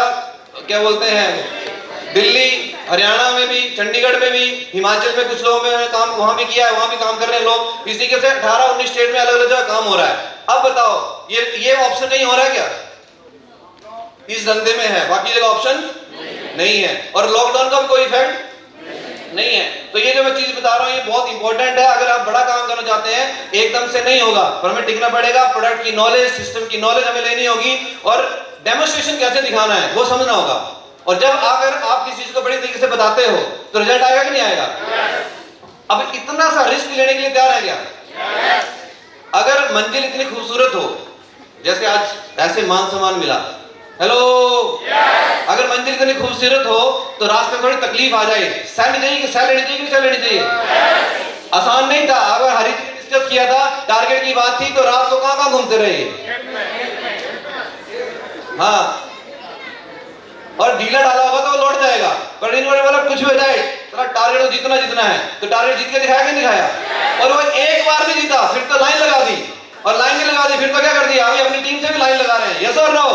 क्या बोलते हैं दिल्ली, हरियाणा में भी, चंडीगढ़ में भी, हिमाचल में कुछ लोगों में काम वहां भी किया है, वहां भी काम कर रहे हैं लोग। इसी के से 18-19 स्टेट में अलग अलग जगह काम हो रहा है। अब बताओ ये ऑप्शन नहीं हो रहा है क्या? इस धंधे में है, बाकी जगह ऑप्शन नहीं है। और लॉकडाउन का भी कोई इफेक्ट नहीं है। तो ये जो मैं चीज बता रहा हूँ ये बहुत इंपॉर्टेंट है। अगर आप बड़ा काम करना चाहते हैं, एकदम से नहीं होगा, पर हमें टिकना पड़ेगा। प्रोडक्ट की नॉलेज, सिस्टम की नॉलेज हमें लेनी होगी, और डेमोन्स्ट्रेशन कैसे दिखाना है वो समझना होगा। और जब अगर आप किसी चीज को बड़ी तरीके से बताते हो तो रिजल्ट आएगा कि नहीं आएगा? अब इतना सा रिस्क लेने के लिए तैयार है क्या? अगर मंजिल इतनी खूबसूरत हो, जैसे आज ऐसे मान सम्मान मिला, हेलो, अगर मंजिल इतनी खूबसूरत हो तो रास्ते में थोड़ी तकलीफ आ जाए, सह लेनी चाहिए कि सह लेनी चाहिए? आसान नहीं था। अगर हरी ने डिस्कस किया था, टारगेट की बात थी, तो रात को कहां घूमते रहे? हाँ, और ढीला डाला होगा तो वो लौट जाएगा, पर इन्होंने बोला कुछ भी हो जाए, टारगेट को जीतना है, तो टारगेट जीत के दिखाया कि नहीं दिखाया? और वो एक बार नहीं जीता, फिर तो लाइन लगा दी, और लाइन नहीं लगा दी फिर तो क्या कर दिया? अभी अपनी टीम से भी लाइन लगा रहे हैं। यस और नो?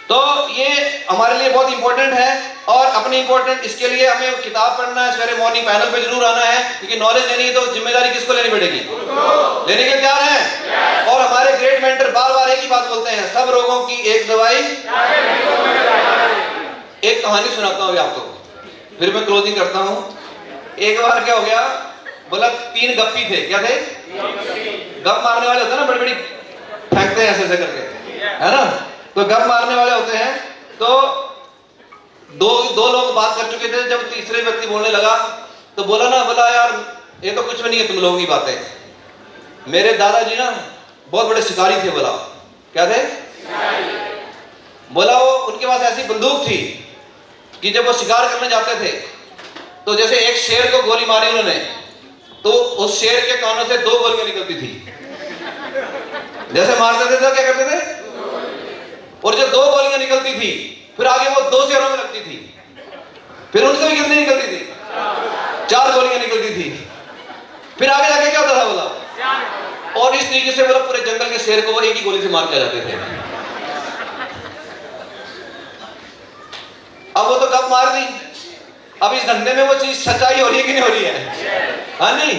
तो ये हमारे लिए बहुत इंपॉर्टेंट है। और अपनी इंपॉर्टेंट इसके लिए हमें किताब पढ़ना है, सवेरे मॉर्निंग पैनल पे जरूर आना है, क्योंकि नॉलेज लेनी है तो जिम्मेदारी किसको लेनी पड़ेगी? लेने के तैयार हैं? और हमारे ग्रेट मेंटर बार बार एक ही बात बोलते हैं, सब रोगों की एक दवाई। एक कहानी सुनाता हूँ आपको, फिर मैं क्लोजिंग करता हूँ। एक बार क्या हो गया, बोला 3 गप्पी थे। क्या थे? गप मारने वाले होते हैं ना, बड़ी बड़ी फेंकते हैं ऐसे करके, है ना? तो गप मारने वाले होते हैं। तो दो लोग बात कर चुके थे, जब तीसरे व्यक्ति बोलने लगा तो बोला यार ये तो कुछ भी नहीं है तुम लोगों की बातें, मेरे दादाजी ना बहुत बड़े शिकारी थे। बोला क्या थे? बोला वो उनके पास ऐसी बंदूक थी कि जब वो शिकार करने जाते थे तो जैसे एक शेर को गोली मारी उन्होंने तो उस शेर के कानों से 2 गोलियां निकलती थी। जैसे मारते थे तो क्या करते थे, और जब 2 गोलियां निकलती थी फिर आगे वो 2 शेरों में लगती थी, फिर उनसे भी कितनी निकलती थी, 4 गोलियां निकलती थी, फिर आगे जाके क्या होता था बोला, और इस तरीके से बोला पूरे जंगल के शेर को वो एक ही गोली से मार के आ जाते थे। अब वो तो कब मार दी, अब इस धंधे में वो चीज सच्चाई हो रही है कि नहीं हो रही है? हाँ नहीं।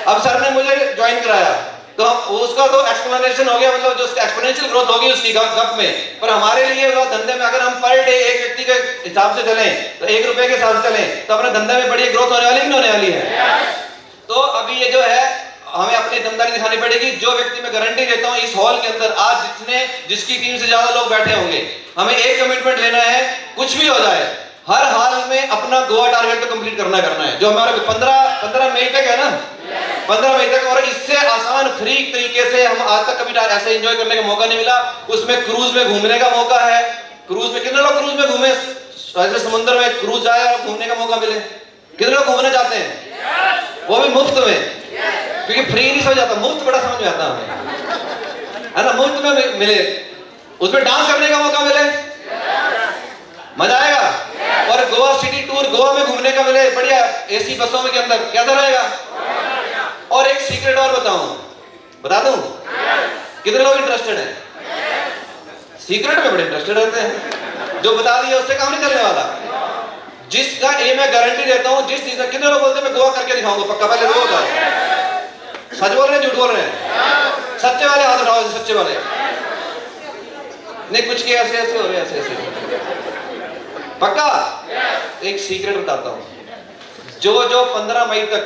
अब सर ने मुझे ज्वाइन कराया तो हम उसका तो एक्सप्लेनेशन हो गया, मतलब जो एक्सपोनेंशियल ग्रोथ होगी उसकी गप में, पर हमारे लिए वो धंधे में अगर हम पर डे एक व्यक्ति के हिसाब से चलें तो 1 रुपए के हिसाब से चलें तो अपने धंधे में बड़ी ग्रोथ होने वाली नहीं होने वाली है। तो अभी ये जो है हमें अपनी दमदारी दिखानी पड़ेगी। जो व्यक्ति मैं गारंटी देता हूं इस हॉल के अंदर आज जिसकी टीम से ज्यादा लोग बैठे होंगे, हमें एक कमिटमेंट लेना है, कुछ भी हो जाए हर हाल में अपना गोवा टारगेट तो कंप्लीट करना है, जो हमारे 15 मई तक है ना, 15 मई तक। और इससे आसान फ्री तरीके से हम आज तक कभी ऐसे एंजॉय करने का मौका नहीं मिला। उसमें क्रूज में घूमने का मौका है, क्रूज में कितने लोग क्रूज में घूमे, समुद्र में क्रूज जाए और घूमने का मौका मिले, कितने लोग घूमने जाते हैं, वो भी मुफ्त में, क्योंकि फ्री नहीं समझ आता, मुफ्त बड़ा समझ में आता हमें, है ना, मुफ्त में मिले, उसमें डांस करने का मौका मिले, मजा आएगा। और गोवा सिटी टूर गोवा में घूमने का मिले बढ़िया एसी बसों में के अंदर, कैसा रहेगा। और एक सीक्रेट और बता दूं, कितने लोग इंटरेस्टेड हैं, सीक्रेट में बड़े इंटरेस्टेड रहते हैं, जो बता दिया उससे काम नहीं चलने वाला। जिसका ये मैं गारंटी देता हूं, जिस चीज कितने लोग बोलते हैं मैं गोवा करके दिखाऊंगा पक्का, पहले तो होगा, सच बोल रहे हैं झूठ बोल रहे हैं, सच्चे वाले हाथ उठाओ, सच्चे वाले नहीं, कुछ के ऐसे ऐसे हो रहे हैं, ऐसे ऐसे पक्का। एक सीक्रेट बताता हूं, जो 15 मई तक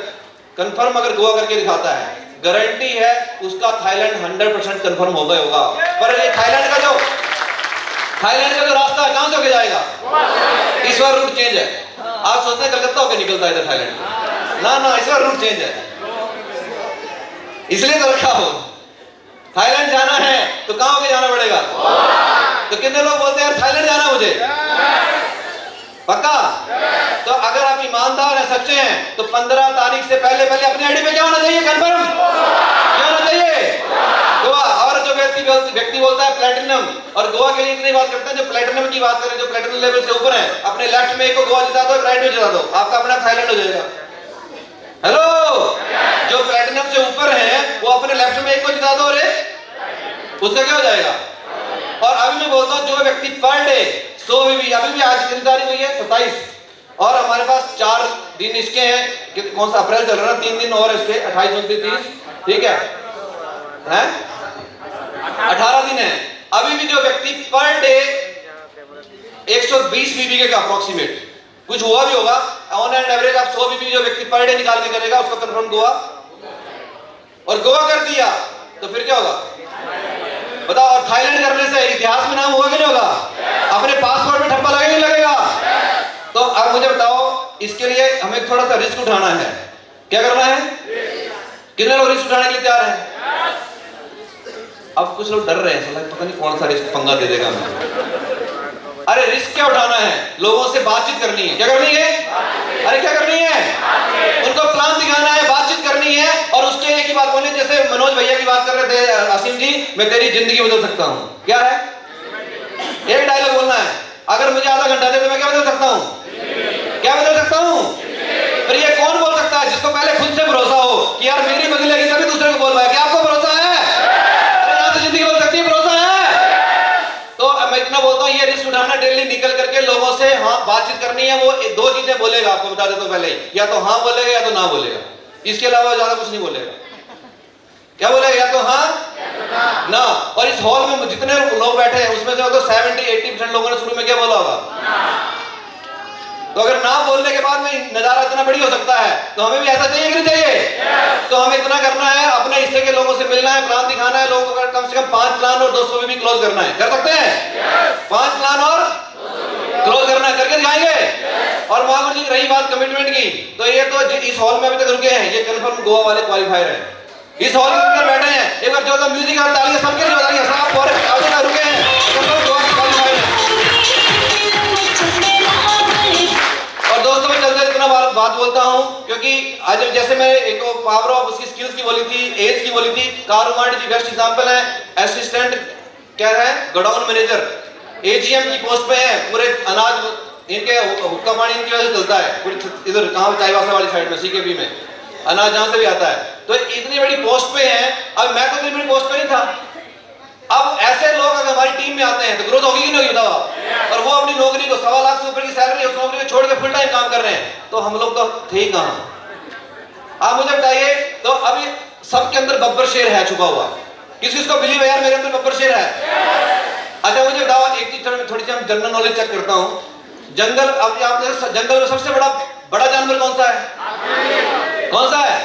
कंफर्म अगर गोवा करके दिखाता है, गारंटी है उसका थाईलैंड 100% कंफर्म होगा ही होगा। पर ये थाईलैंड का जो रास्ता है कहां से होके जाएगा, इस बार रूट चेंज है। आप सोचते हैं कलकत्ता होके निकलता है इधर थाईलैंड, ना इस बार रूट चेंज है, इसलिए तो रखा हो। थाईलैंड जाना है तो कहां होके जाना पड़ेगा, तो कितने लोग बोलते हैं यार थाईलैंड जाना मुझे, पक्का। तो अगर आप ईमानदार हैं, सच्चे हैं, तो 15 तारीख से पहले अपनी आईडी पे क्या होना चाहिए, कंफर्म क्या होना चाहिए, गोवा। और जो व्यक्ति बोलता है प्लैटिनम, और गोवा के लिए इतनी बात करते हैं, जो प्लैटिनम की बात करें, जो प्लैटिनम लेवल से ऊपर है, अपने लेफ्ट में एक को गोवा जिता दो, राइट में जिता दो, आपका अपना थाईलैंड हो जाएगा। हेलो, जो प्लैटिनम से ऊपर है वो अपने लेफ्ट में एक को जिता दो, रे उसका क्या हो जाएगा। और अभी मैं बोलता हूं जो व्यक्ति पर डे 100 भी अभी भी आज कितनी तारीख हुई है 27, और हमारे पास 4 दिन इसके हैं, कौन सा अप्रैल चल रहा है, 3 दिन और इसके 28, 29, 30, ठीक है, 18 दिन है। अभी भी जो व्यक्ति पर डे 120 बीबी का अप्रोक्सीमेट, कुछ हुआ भी होगा, ऑन एंड एवरेज आप 100 बीबी जो व्यक्ति पर डे निकाल के करेगा उसका कंफर्म गोवा, और गोवा कर दिया तो फिर क्या होगा बताओ। और थाईलैंड करने से इतिहास में नाम होगा कि नहीं होगा, अपने पासपोर्ट में ठप्पा लगेगा नहीं लगेगा। तो अब मुझे बताओ, इसके लिए हमें थोड़ा सा रिस्क उठाना है, क्या करना है, कितने लोग रिस्क उठाने के लिए तैयार हैं। अब कुछ लोग डर रहे हैं, पता नहीं कौन सा रिस्क पंगा दे देगा हमें। अरे रिस्क क्या उठाना है, लोगों से बातचीत करनी है, क्या करनी है, अरे क्या करनी है, उनको प्लान दिखाना है, बातचीत करनी है, और उसके एक ही बात बोलनी, जैसे मनोज भैया की बात कर रहे थे, असीम जी, मैं तेरी जिंदगी बदल सकता हूं, क्या है, एक डायलॉग बोलना है, अगर मुझे आधा घंटा दे तो मैं क्या बदल सकता हूं, क्या बदल सकता हूं। पर ये कौन बोल सकता है, जिसको पहले खुद से भरोसा हो कि यार मेरी बदलेगी, तभी दूसरे को बोल पाए, क्या आपको भरोसा है, अरे यहां से जिंदगी बदल सकती है, भरोसा है। तो मैं इतना बोलता हूं, ये रिस्क उठाना, डेली निकल करके लोगों से हाँ बातचीत करनी है। वो 2 चीजें बोलेगा, आपको बता देता हूं पहले, या तो हाँ बोलेगा या तो ना बोलेगा, इसके अलावा ज्यादा कुछ नहीं बोलेगा। क्या बोलेगा, या तो हाँ ना। और इस हॉल में जितने लोग बैठे हैं उसमें से तो 70-80% लोगों ने शुरू में क्या बोला होगा। तो अगर ना बोलने के बाद में नजारा इतना बड़ी हो सकता है, तो हमें भी ऐसा चाहिए कि नहीं चाहिए। तो हमें इतना करना है, अपने हिस्से के लोगों से मिलना है, प्लान दिखाना है, लोगों को कम से कम 5 प्लान और 200 भी क्लोज करना है, कर सकते हैं 5 प्लान और क्लोज करना है, करके दिखाएंगे। और महावीर जी रही बात कमिटमेंट की, तो ये तो इस हॉल में अभी तक रुके हैं, ये कंफर्म गोवा वाले क्वालिफायर हैं, इस हॉल के अंदर बैठे हैं। एक बार जो म्यूजिक और तालियां सबके लिए बताइए, साहब और आगे तक रुके हैं, कंफर्म गोवा के क्वालिफायर हैं। और दोस्तों मैं चलते इतना बार बात बोलता हूं क्योंकि आज जैसे मैं एक पावर ऑफ उसकी स्किल्स की बोली थी, एज की बोली थी, कारुमाडी जी बेस्ट एग्जांपल है। असिस्टेंट क्या है, गोडाउन मैनेजर, एजीएम की पोस्ट पे है, पूरे अनाज इनके हुक्का पानी इनकी वजह से चलता है पूरी इधर कहां चाईवासा वाली साइड में, सीकेबी में अनाज जहां से भी आता है, तो इतनी बड़ी पोस्ट पे है। अब मैं तो इतनी बड़ी पोस्ट पे नहीं था। अब ऐसे लोग अगर हमारी टीम में आते हैं तो ग्रोथ होगी कि नहीं होगी बताओ आप? और वो अपनी नौकरी को 1.25 लाख से ऊपर की सैलरी उस नौकरी को छोड़ के फुल टाइम काम कर रहे हैं, तो हम लोग तो थे ही कहां? आप मुझे बताइए, तो अभी सबके अंदर बब्बर शेर है छुपा हुआ, किसी को बिलीव है यार मेरे अंदर बब्बर शेर है? अच्छा मुझे बताओ एक चीज, थोड़ी सी जनरल नॉलेज चेक करता हूं। जंगल, अब आप जंगल में सबसे बड़ा जानवर कौन सा है? कौन सा है?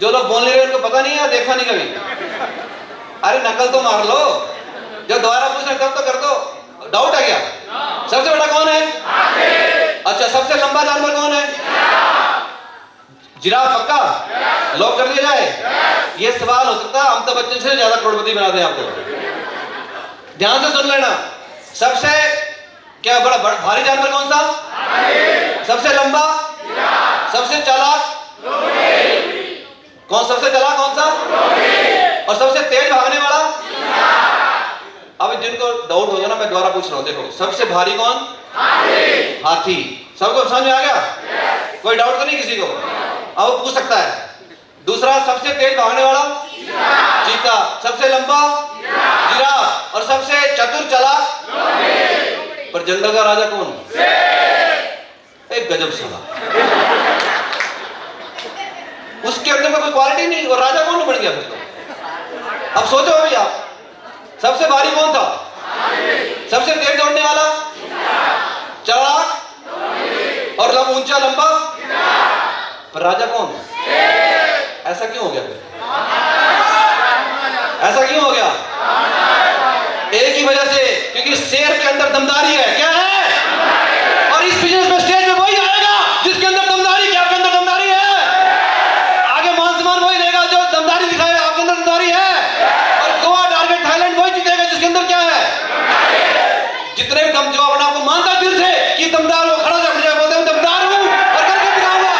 जो लोग बोल नहीं रहे उनको पता नहीं है, देखा नहीं कभी। अरे नकल तो मार लो, जब दोबारा पूछना तब तो कर दो। डाउट है क्या? सबसे बड़ा कौन है? अच्छा सबसे लंबा जानवर कौन है? जिराफ। पक्का लॉक कर दिया जाए? ये सवाल हो सकता है अमिताभ बच्चन से ज्यादा करोड़पति बना दें आपको। ध्यान से सुन लेना, सबसे क्या बड़ा भारी जानवर कौन सा? सबसे लंबा? सबसे चालाक कौन? सबसे चालाक कौन सा? और सबसे तेज भागने वाला? अब जिनको डाउट होगा ना, मैं दोबारा पूछ रहा हूं, देखो सबसे भारी कौन? हाथी। सबको समझ में आ गया? कोई डाउट तो नहीं किसी को? अब वो पूछ सकता है। दूसरा सबसे तेज भागने वाला? चीता। सबसे लंबा? जिराफ। और सबसे चतुर चालाक? पर जंगल का राजा कौन? एक गजब साला, उसके अंदर कोई क्वालिटी नहीं, और राजा कौन बन गया फिर तो? अब सोचो अभी आप, सबसे भारी कौन था? सबसे तेज दौड़ने वाला? चालाक और ऊंचा लंबा? पर राजा कौन? ऐसा क्यों हो गया फिर? ऐसा क्यों हो गया? एक ही वजह से, क्योंकि शेर के अंदर दमदारी है। क्या है? और इस बिजनेस में स्टेज में वही आएगा जिसके अंदर दमदारी। क्या आपके अंदर दमदारी है? आगे मान सम्मान वही देगा जो दमदारी दिखाएगा। आपके अंदर दमदारी है। और गोवा, टारगेट, थाईलैंड वही जीतेगा जिसके अंदर क्या है? जितने भी दम जो अपने आपको मानता दिल से कि दमदार हो, खड़ा जाए बोलते हैं दमदार हूं और करके दिखाऊंगा,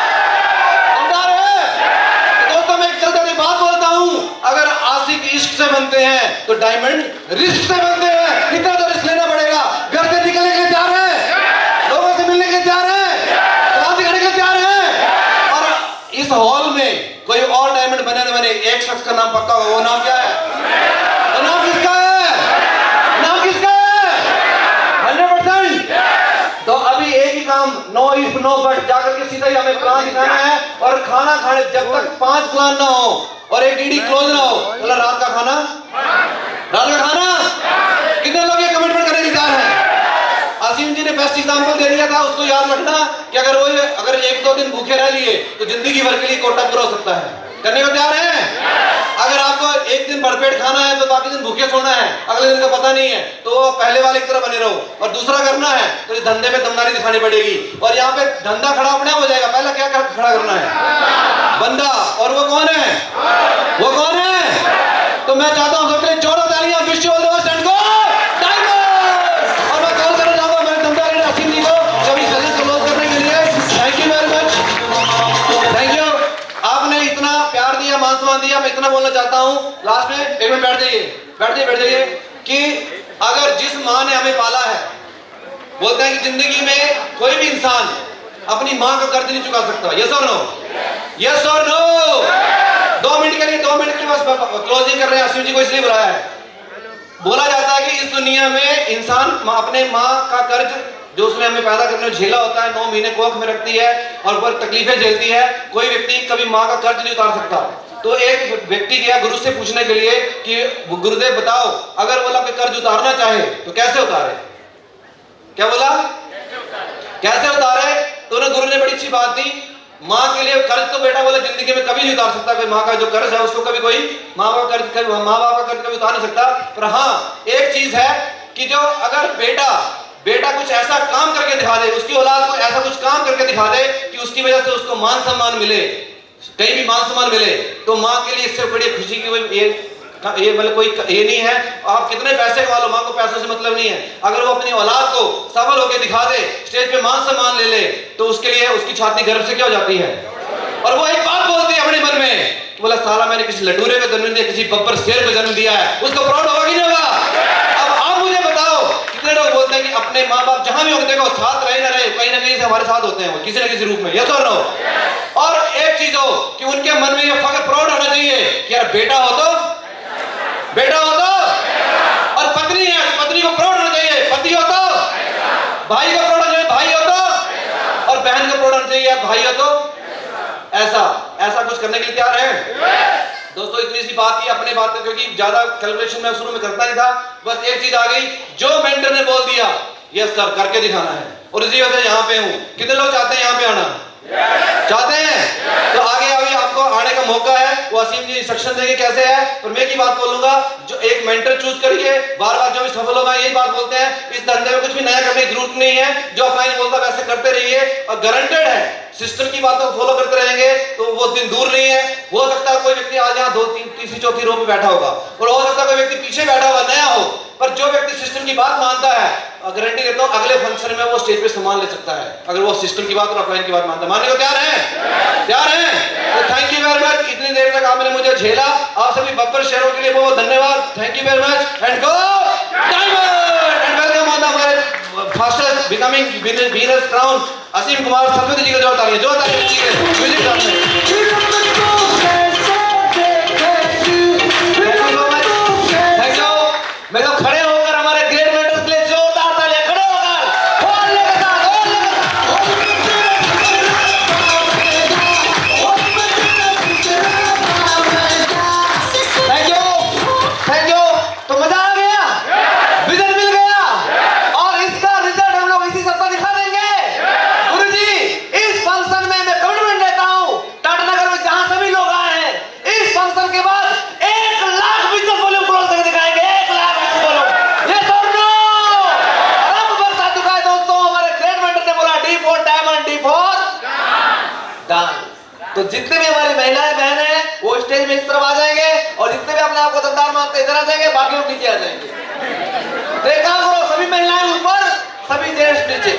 दमदार है। तो दोस्तों मैं एक चलते बात बोलता हूं, अगर आशिक इश्क से बनते हैं तो डायमंड रिस्क से बनते हैं। कितना तो रिस्क लेना पड़ेगा। घर से निकलने के लिए तैयार है? लोगों से मिलने के लिए तैयार है? क्रांति करने के लिए तैयार है? और इस हॉल में कोई और डायमंड बने न बने, एक शख्स का नाम पक्का होगा। वो नाम क्या है? वो नाम किसका है? नाम किसका है? 100%। तो अभी एक ही काम, नो इफ नो बट, जाकर के सीधा ही हमें प्लान दिखाना है। और खाना खाने जब तक 5 प्लान ना हो और एक डीडी क्लोज ना हो, मतलब रात का खाना, रात का खाना। कितने लोग ये कमिटमेंट करने तैयार हैं? आसिम जी ने बेस्ट एग्जांपल दे दिया था, उसको याद रखना कि अगर 1-2 दिन भूखे रह लिए तो जिंदगी भर के लिए कोटा पूरा हो सकता है। करने को तैयार है? अगर आपको एक दिन भरपेट खाना है तो बाकी दिन भूखे सोना है, अगले दिन का पता नहीं है, तो पहले वाले की तरह बने रहो। और दूसरा करना है तो इस धंधे में दमदारी दिखानी पड़ेगी। और यहाँ पे धंधा खड़ा अपने आप हो जाएगा। पहला क्या खड़ा करना है? बंदा। और वो कौन है? वो कौन है? तो मैं चाहता हूं सबके लिए जोरों तालियां, wish you all the best and go diamonds. और मैं कॉल करना चाहूंगा मेरे दमदार आसिम जी को कभी सेशन क्लोज करने के लिए। Thank you very much, thank you. आपने इतना प्यार दिया, मान सम्मान दिया। मैं इतना बोलना चाहता हूं लास्ट में, एक मिनट बैठ जाइए कि अगर जिस मां ने हमें पाला है, बोलते हैं कि जिंदगी में कोई भी इंसान अपनी मां का कर्ज नहीं चुका सकता। यस और नो? यस और नो? 2 मिनट के लिए बस क्लोजिंग कर रहे हैं। आसिम जी को इसलिए बुलाया है। बोला जाता है कि इस दुनिया में इंसान अपने माँ का कर्ज जो उसने हमें पैदा करने में झेला होता है, 9 महीने कोख में रखती है और बहुत तकलीफें झेलती है, कोई व्यक्ति कभी माँ का कर्ज नहीं उतार सकता। तो एक व्यक्ति गया गुरु से पूछने के लिए कि गुरुदेव बताओ, अगर वो लोग कर्ज उतारना चाहे तो कैसे उतारे? क्या बोला? कैसे उतारे? तो उन्हें गुरु ने बड़ी अच्छी बात दी। माँ के लिए कर्ज तो बेटा बोला जिंदगी में कभी नहीं उतार सकता। कोई माँ का जो कर्ज है उसको कभी कोई माँ बाप का कर्ज कभी उतार नहीं सकता। पर हाँ एक चीज है कि जो अगर बेटा कुछ ऐसा काम करके दिखा दे, उसकी औलाद को ऐसा कुछ काम करके दिखा दे कि उसकी वजह से उसको मान सम्मान मिले, कहीं भी मान सम्मान मिले, तो माँ के लिए इससे बड़ी खुशी की ये ये मतलब कोई ये नहीं है आप कितने पैसे कमा लो, माँ को पैसों से मतलब नहीं है। अगर वो अपनी औलाद को सफल होकर दिखा दे, स्टेज पे मान सम्मान ले ले, तो उसके लिए उसकी छाती गर्व से क्या हो जाती है। और वो एक बात बोलती है अपने मन में, बोला साला मैंने किसी लटूरे को जन्म दिया, किसी बब्बर शेर को जन्म दिया है, उसको प्राउड होगा कि नहीं होगा। अब आप मुझे बताओ, कितने लोग बोलते हैं कि अपने माँ बाप जहां भी होंगे, देखो साथ रहे ना रहे, कहीं ना कहीं से हमारे साथ होते हैं वो किसी न किसी रूप में, यस और नो। और एक चीज हो कि उनके मन में ये फख्र प्राउड होना चाहिए कि यार बेटा हो तो और पत्नी है, पत्नी को प्राउड होना चाहिए, पति हो तो भाई को प्राउड होना चाहिए, भाई हो तो, और बहन को प्राउड होना चाहिए यार भाई हो तो। ऐसा कुछ करने के लिए तैयार है दोस्तों। इतनी सी बात की अपने बात में, क्योंकि ज्यादा कैलकुलेशन मैं शुरू में करता नहीं था, बस एक चीज आ गई, जो मेंटर ने बोल दिया यस सर करके दिखाना है, और इसी वजह से यहाँ पे हूँ। कितने लोग चाहते हैं यहाँ पे आना, चाहते हैं? तो आगे अभी आपको आने का मौका है, वो असीम जी इंस्ट्रक्शन देंगे कैसे है। और मैं की बात बोलूंगा, जो एक मेंटर चूज करिए, बार बार जो भी सफल होगा यही बात बोलते हैं, इस धंधे में कुछ भी नया करने की जरूरत नहीं है, जो अपना बोलता वैसे करते रहिए, और गारंटेड है सिस्टम की बातों को फॉलो करते रहेंगे तो वो दिन दूर नहीं है। हो सकता है कोई व्यक्ति आज यहाँ 2, 3, तीसरी चौथी रो पे बैठा होगा, और हो सकता है कोई व्यक्ति पीछे बैठा हुआ नया हो, पर जो व्यक्ति सिस्टम की बात मानता है, गारंटी देता हूँ अगले फंक्शन में वो स्टेज पे सामान ले सकता है, अगर वो सिस्टम की बात और अपलाइन की बात मानता है। मानने को तैयार है? तैयार है? तो थैंक यू वेरी मच, इतनी देर तक आपने मुझे झेला। आप सभी बब्बर शेरों के लिए बहुत धन्यवाद, thank you very much and go diamond and welcome on the हमारे फास्टेस्ट बिकमिंग विनर्स क्राउन असीम कुमार सतपति जी को जोरदार तालियां म्यूजिक डांस थैंक यू। मैं तो खड़े होकर हमारे ग्रेट मेंटर्स के लिए जोरदार तालियां, खड़े होकर बोलने के साथ थैंक यू। तो मजा आ गया, विजन मिल गया, और इसका रिजल्ट हम लोग इसी सप्ताह दिखा देंगे। गुरुजी इस फंक्शन में मैं कमिटमेंट लेता हूँ, टाटा नगर में जहां सभी लोग आए हैं, इस फंक्शन के बाद 1 लाख बिजनेस वॉल्यूम क्लोज करके दिखाएंगे, 1 लाख बिजनेस वॉल्यूम। यस और नो? और अब बरसा चुका है दोस्तों, हमारे ग्रेट मेंटर ने बोला D for diamond, D for done. तो जितने भी हमारी महिलाएं बहनें हैं वो स्टेज में इस तरफ आ जाएंगे, और जितने भी अपने आप को दमदार मानते इधर आ जाएंगे, बाकी लोग नीचे आ जाएंगे। देखा करो, सभी महिलाएं ऊपर, सभी जेंट्स नीचे।